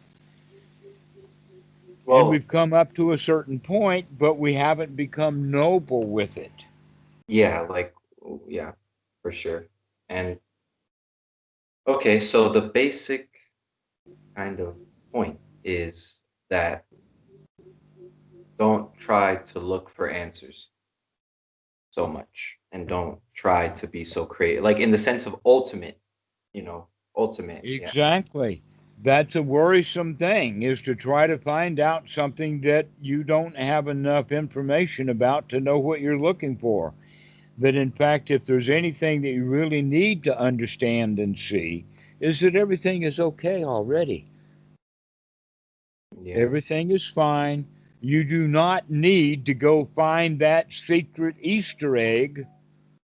And Well, we've come up to a certain point, but we haven't become noble with it. yeah, like yeah, for sure. And okay, so the basic kind of point is that don't try to look for answers so much and don't try to be so creative. Like in the sense of ultimate, yeah. Exactly. That's a worrisome thing, is to try to find out something that you don't have enough information about to know what you're looking for. That in fact, if there's anything that you really need to understand and see, is that everything is okay already. Yeah. Everything is fine. You do not need to go find that secret Easter egg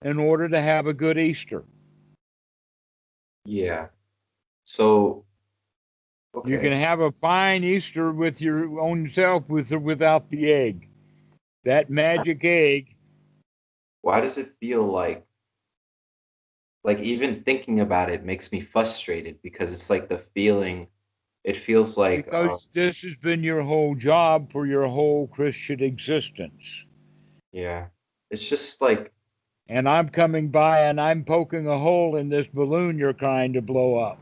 in order to have a good Easter. Yeah. So, You can okay. have a fine Easter with your own self with or without the egg. That magic egg. Why does it feel like even thinking about it makes me frustrated because it's like the feeling it feels like Because this has been your whole job for your whole Christian existence. yeah. It's just like And I'm coming by and I'm poking a hole in this balloon you're trying to blow up.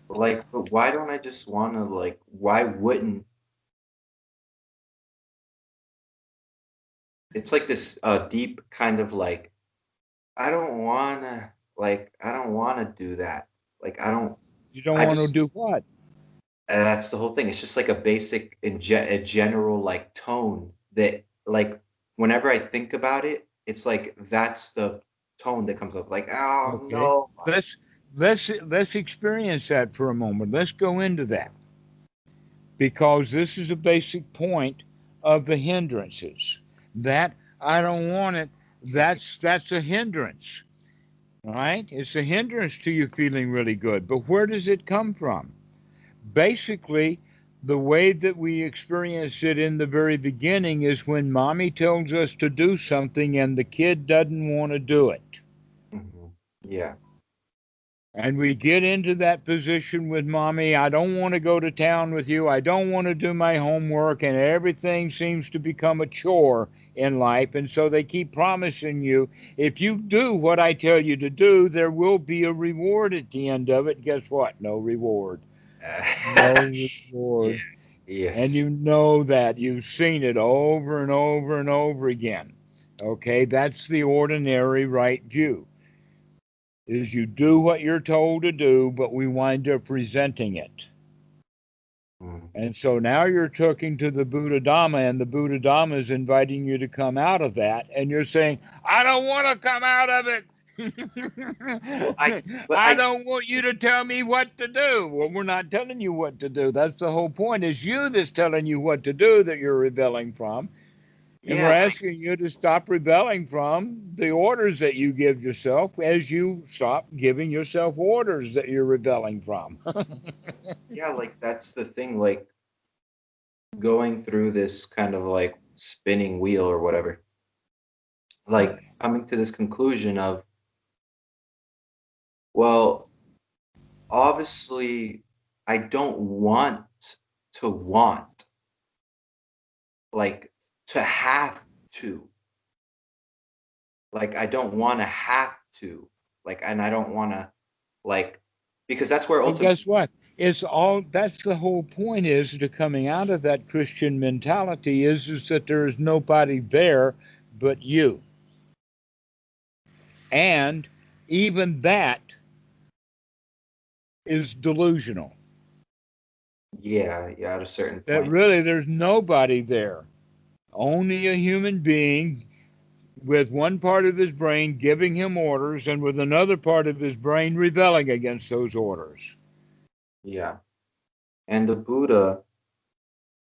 but why don't I just want to like why wouldn't it's like this deep kind of like I don't want to do that. Like I don't You don't I want to just do what? that's the whole thing. It's just like a basic a general like tone that like whenever I think about it, it's like that's the tone that comes up like oh Okay. no. Let's experience that for a moment. Let's go into that because this is a basic point of the hindrances. That I don't want it. That's a hindrance, right? It's a hindrance to you feeling really good. But where does it come from? Basically, the way that we experience it in the very beginning is when mommy tells us to do something and the kid doesn't want to do it. Yeah. And we get into that position with mommy. I don't want to go to town with you. I don't want to do my homework. And everything seems to become a chore in life. And so they keep promising you if you do what I tell you to do, there will be a reward at the end of it. Guess what? No reward. No Yeah. reward. And you Yes. know that. You've seen it over and over and over again. Okay, that's the ordinary right view. Is you do what you're told to do, but we wind up resenting it. Mm. And so now you're talking to the Buddha Dhamma, and the Buddha Dhamma is inviting you to come out of that, and you're saying, I don't want to come out of it. Well, but I I don't want you to tell me what to do. Well, we're not telling you what to do. That's the whole point. It's you that's telling you what to do that you're rebelling from. And we're Yeah, asking you to stop rebelling from the orders that you give yourself as you stop giving yourself orders that you're rebelling from. yeah, like that's the thing, like going through this kind of like spinning wheel or whatever, like coming to this conclusion of, well, obviously I don't want to want, like to have to, like I don't want to have to, like, and I don't want to, like, because that's where But ultimately, guess what? It's all that's the whole point is to coming out of that Christian mentality is that there is nobody there but you. And even that is delusional. yeah, yeah, at a certain That point, really there's nobody there. Only a human being with one part of his brain giving him orders and with another part of his brain rebelling against those orders. yeah. And the Buddha,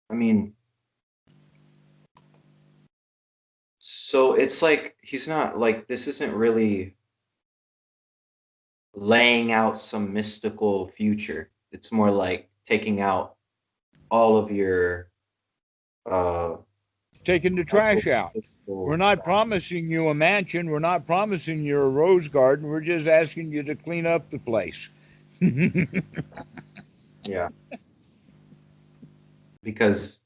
I mean, so it's like he's not like this isn't really laying out some mystical future. It's more like taking out all of your uh Taking the trash out. We're mental not trash. promising you a mansion. We're not promising you a rose garden. We're just asking you to clean up the place. Yeah, because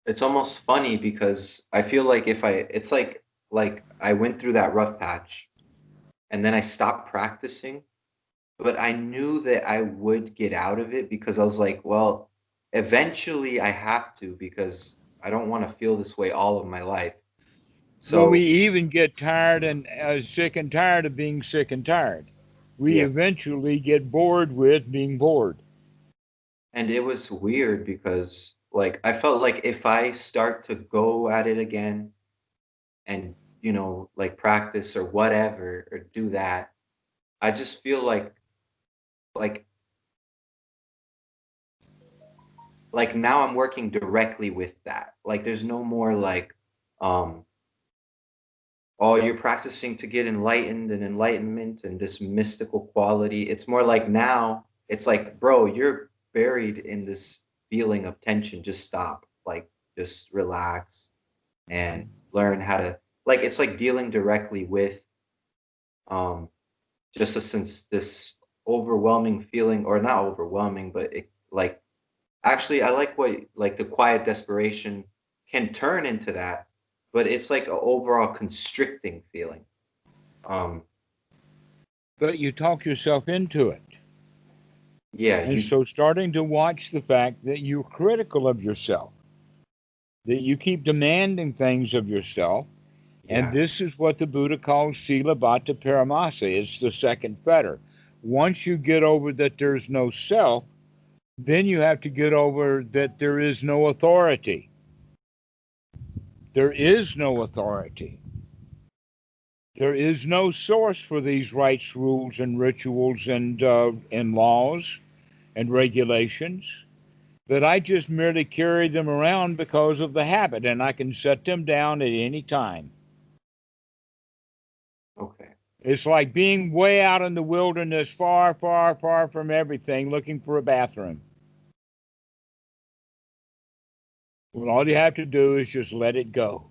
it's almost funny because I feel like if I it's like I went through that rough patch and then I stopped practicing, but I knew that I would get out of it because I was like, well, eventually I have to because I don't want to feel this way all of my life. Well, we So, even get tired and sick and tired of being sick and tired. We yeah. eventually get bored with being bored. And it was weird because like I felt like if I start to go at it again and like practice or whatever or do that, I just feel like like now I'm working directly with that. Like there's no more like um oh, you're practicing to get enlightened and enlightenment and this mystical quality. It's more like now it's like, bro, you're buried in this feeling of tension. Just stop. Like just relax and learn how to, like, it's like dealing directly with um just a sense this overwhelming feeling, or not overwhelming, but it like actually I like what like the quiet desperation can turn into that, but it's like an overall constricting feeling. um But you talk yourself into it. yeah, And you so starting to watch the fact that you're critical of yourself, that you keep demanding things of yourself. And yeah, this is what the Buddha calls Sila Bhatta Paramasa. It's the second fetter. Once you get over that there's no self, then you have to get over that there is no authority. There is no authority. There is no source for these rites, rules, and rituals and laws and regulations. That I just merely carry them around because of the habit, and I can set them down at any time. okay. It's like being way out in the wilderness, far, far, far from everything, looking for a bathroom. Well, all you have to do is just let it go.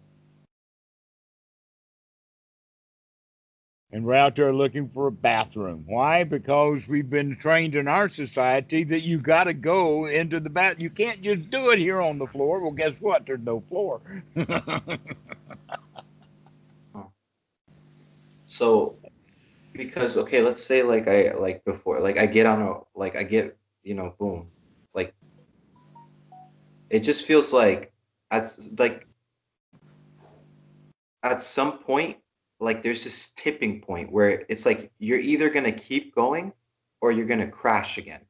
And we're out there looking for a bathroom. Why? Because we've been trained in our society that you got to go into the bath. You can't just do it here on the floor. Well, guess what? There's no floor. Huh. So because okay, let's say like I like before like I get on a like I get boom, like it just feels like like at some point, like there's this tipping point where it's like you're either gonna keep going or you're gonna crash again.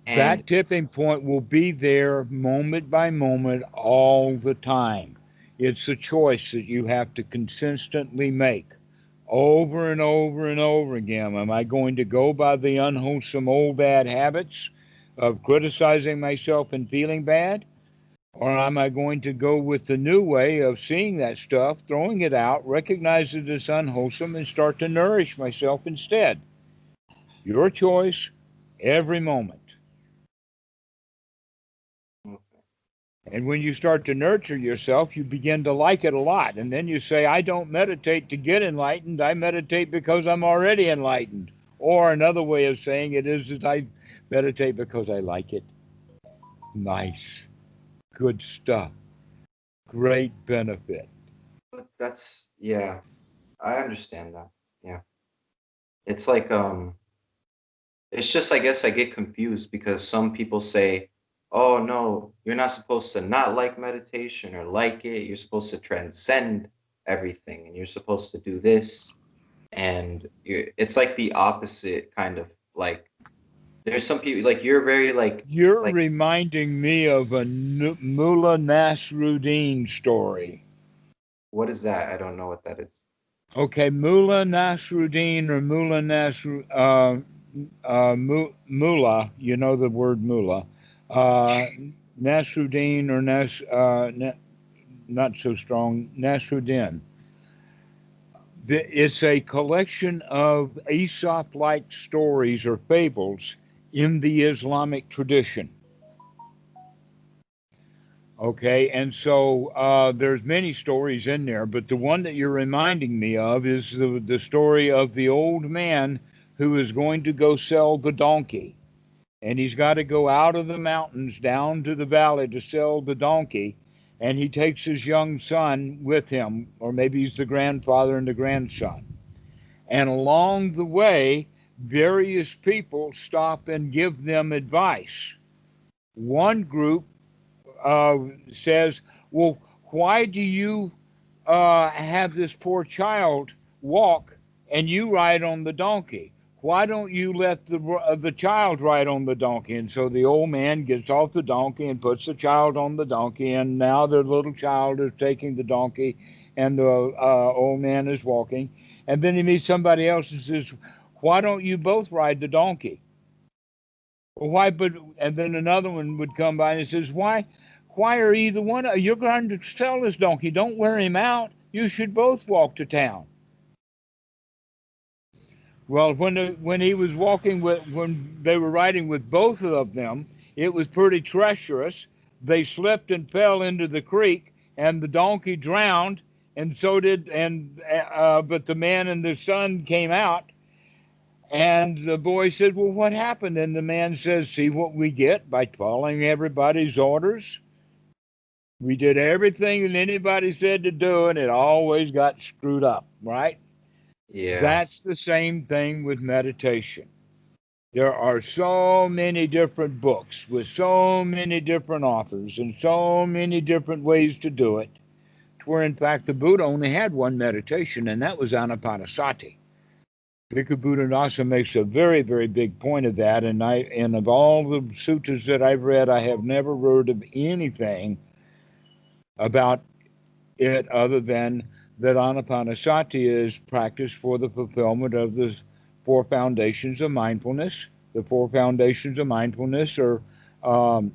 And That tipping point will be there moment by moment all the time. It's a choice that you have to consistently make over and over and over again. Am I going to go by the unwholesome old bad habits? of criticizing myself and feeling bad? Or am I going to go with the new way of seeing that stuff, throwing it out, recognize it as unwholesome, and start to nourish myself instead? Your choice every moment. Okay. And when you start to nurture yourself, you begin to like it a lot. And then you say, I don't meditate to get enlightened. I meditate because I'm already enlightened. Or another way of saying it is that I meditate because I like it. Nice. Good stuff. Great benefit. But that's, yeah, I understand that. Yeah. It's like, it's just, I guess I get confused because some people say, oh, no, you're not supposed to not like meditation or like it. You're supposed to transcend everything and you're supposed to do this. And it's like the opposite kind of like, there's some people like you're very You're like, reminding me of a Mullah Nasruddin story. what is that? I don't know what that is. Okay, Mullah Nasruddin or Mullah, you know the word Mullah. Uh, Nasruddin or not so strong, Nasruddin. It's a collection of Aesop like stories or fables in the Islamic tradition. Okay, and so there's many stories in there, but the one that you're reminding me of is the story of the old man who is going to go sell the donkey. And he's got to go out of the mountains down to the valley to sell the donkey. And he takes his young son with him, or maybe he's the grandfather and the grandson. And along the way, various people stop and give them advice. One group uh, says, well, why do you have this poor child walk and you ride on the donkey? Why don't you let the child ride on the donkey? And so the old man gets off the donkey and puts the child on the donkey, and now the little child is taking the donkey, and the old man is walking. And then he meets somebody else and says, "Why don't you both ride the donkey?" Well, why? But and then another one would come by and he says, "Why? Why are either one? You're going to sell this donkey. Don't wear him out. You should both walk to town." Well, when he was walking with when they were riding with both of them, it was pretty treacherous. They slipped and fell into the creek, and the donkey drowned, and so did but the man and the son came out. And the boy said, "Well, what happened?" And the man says, "See what we get by following everybody's orders. We did everything that anybody said to do, and it always got screwed up, right?" Yeah. That's the same thing with meditation. There are so many different books with so many different authors and so many different ways to do it, where in fact the Buddha only had one meditation, and that was anapanasati. Bhikkhu Buddhadasa makes a very, very big point of that, and of all the suttas that I've read, I have never heard of anything about it other than that anapanasati is practiced for the fulfillment of the four foundations of mindfulness. The four foundations of mindfulness um,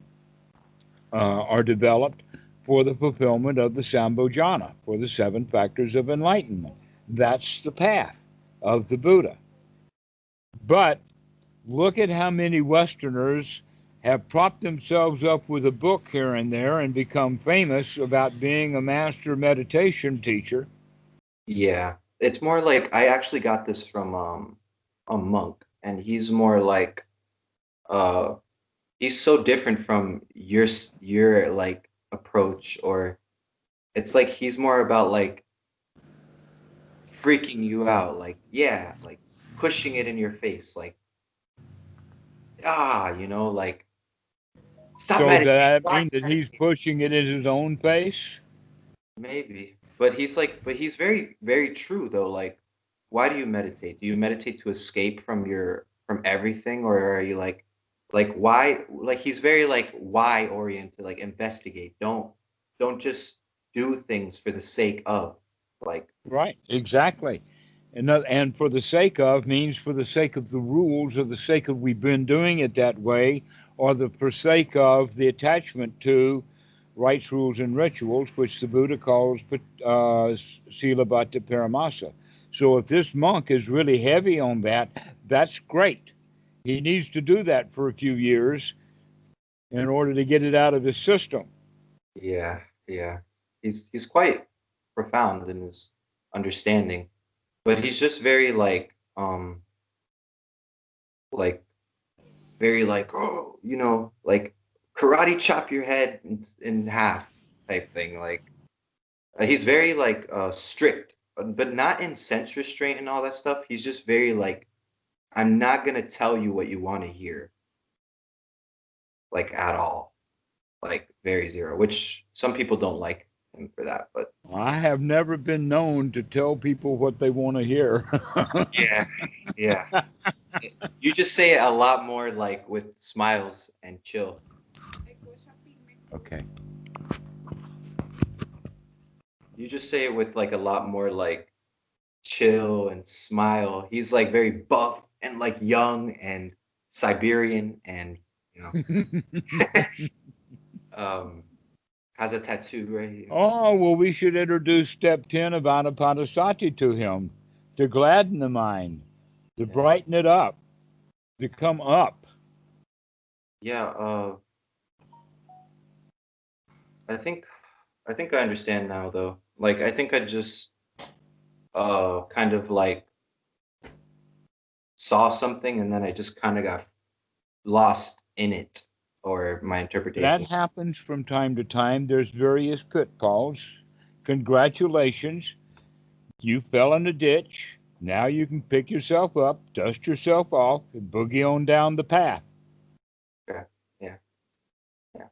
are developed for the fulfillment of the Sambhojana, for the seven factors of enlightenment. That's the path of the Buddha. But look at how many Westerners have propped themselves up with a book here and there and become famous about being a master meditation teacher. Yeah. It's more like I actually got this from a monk, and he's more like uh he's so different from your like approach, or it's like he's more about like freaking you out, like, yeah, like pushing it in your face, like, like, stop So does meditating, that stop mean that he's meditating. pushing it at his own pace? Maybe. But he's very, very true though. Like, why do you meditate? Do you meditate to escape from everything, or are you like why? Like, he's very like why oriented, like investigate. Don't just do things for the sake of, like, Right, exactly. And for the sake of means for the sake of the rules, or the sake of we've been doing it that way, or the forsake of the attachment to rites, rules, and rituals, which the Buddha calls sila bhatta paramasa. So if this monk is really heavy on that, that's great. He needs to do that for a few years in order to get it out of his system. Yeah, yeah. He's quite profound in his understanding, but he's just very like very like, oh, like karate chop your head in half type thing. Like he's very like strict, but not in sense restraint and all that stuff. He's just very like, I'm not gonna tell you what you want to hear, like at all, like very zero. Which some people don't like him for that, but I have never been known to tell people what they want to hear. yeah, yeah. You just say it a lot more like with smiles and chill. Okay. You just say it with like a lot more like chill and smile. He's like very buff and like young and Siberian and you know um has a tattoo right here. Oh, well, we should introduce step 10 of Anapanasati to him to gladden the mind, to Yeah. brighten it up, to come up. Yeah, I think I understand now though. Like I think I just kind of like saw something and then I just kind of got lost in it or my That interpretation. happens from time to time. There's various pitfalls. Congratulations, you fell in a ditch. Now you can pick yourself up, dust yourself off, and boogie on down the path. Yeah, yeah, yeah.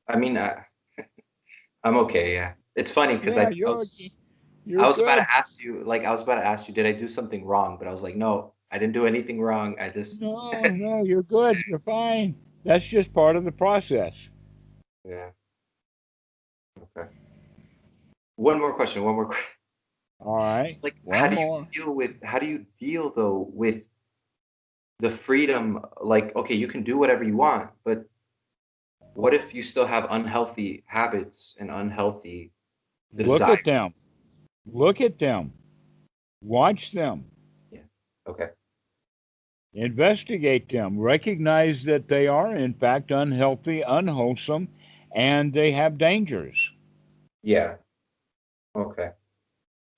I mean, I'm okay. Yeah, it's funny because Yeah, I you're was about good. to ask you, like, I was about to ask you, did I do something wrong? But I was like, no, I didn't do anything wrong. I just, No, no, you're good. You're fine. That's just part of the process. yeah, okay. One more question. One more question. All right. Like, One more. how do you deal though with the freedom? Like, okay, you can do whatever you want, but what if you still have unhealthy habits and unhealthy Look desires? at them. Look at them. Watch them. Yeah. Okay. Investigate them. Recognize that they are, in fact, unhealthy, unwholesome, and they have dangers. Yeah. Okay.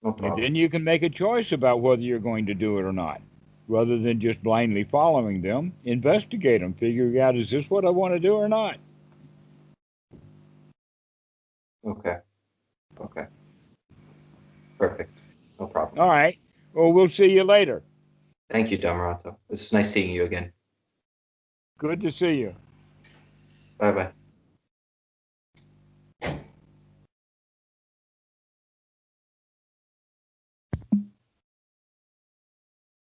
No And problem. then you can make a choice about whether you're going to do it or not. Rather than just blindly following them, investigate them. Figure out, is this what I want to do or not? Okay. Okay. Perfect. No problem. All right. Well, we'll see you later. Thank you, Dhammarato. It's nice seeing you again. Good to see you. Bye bye.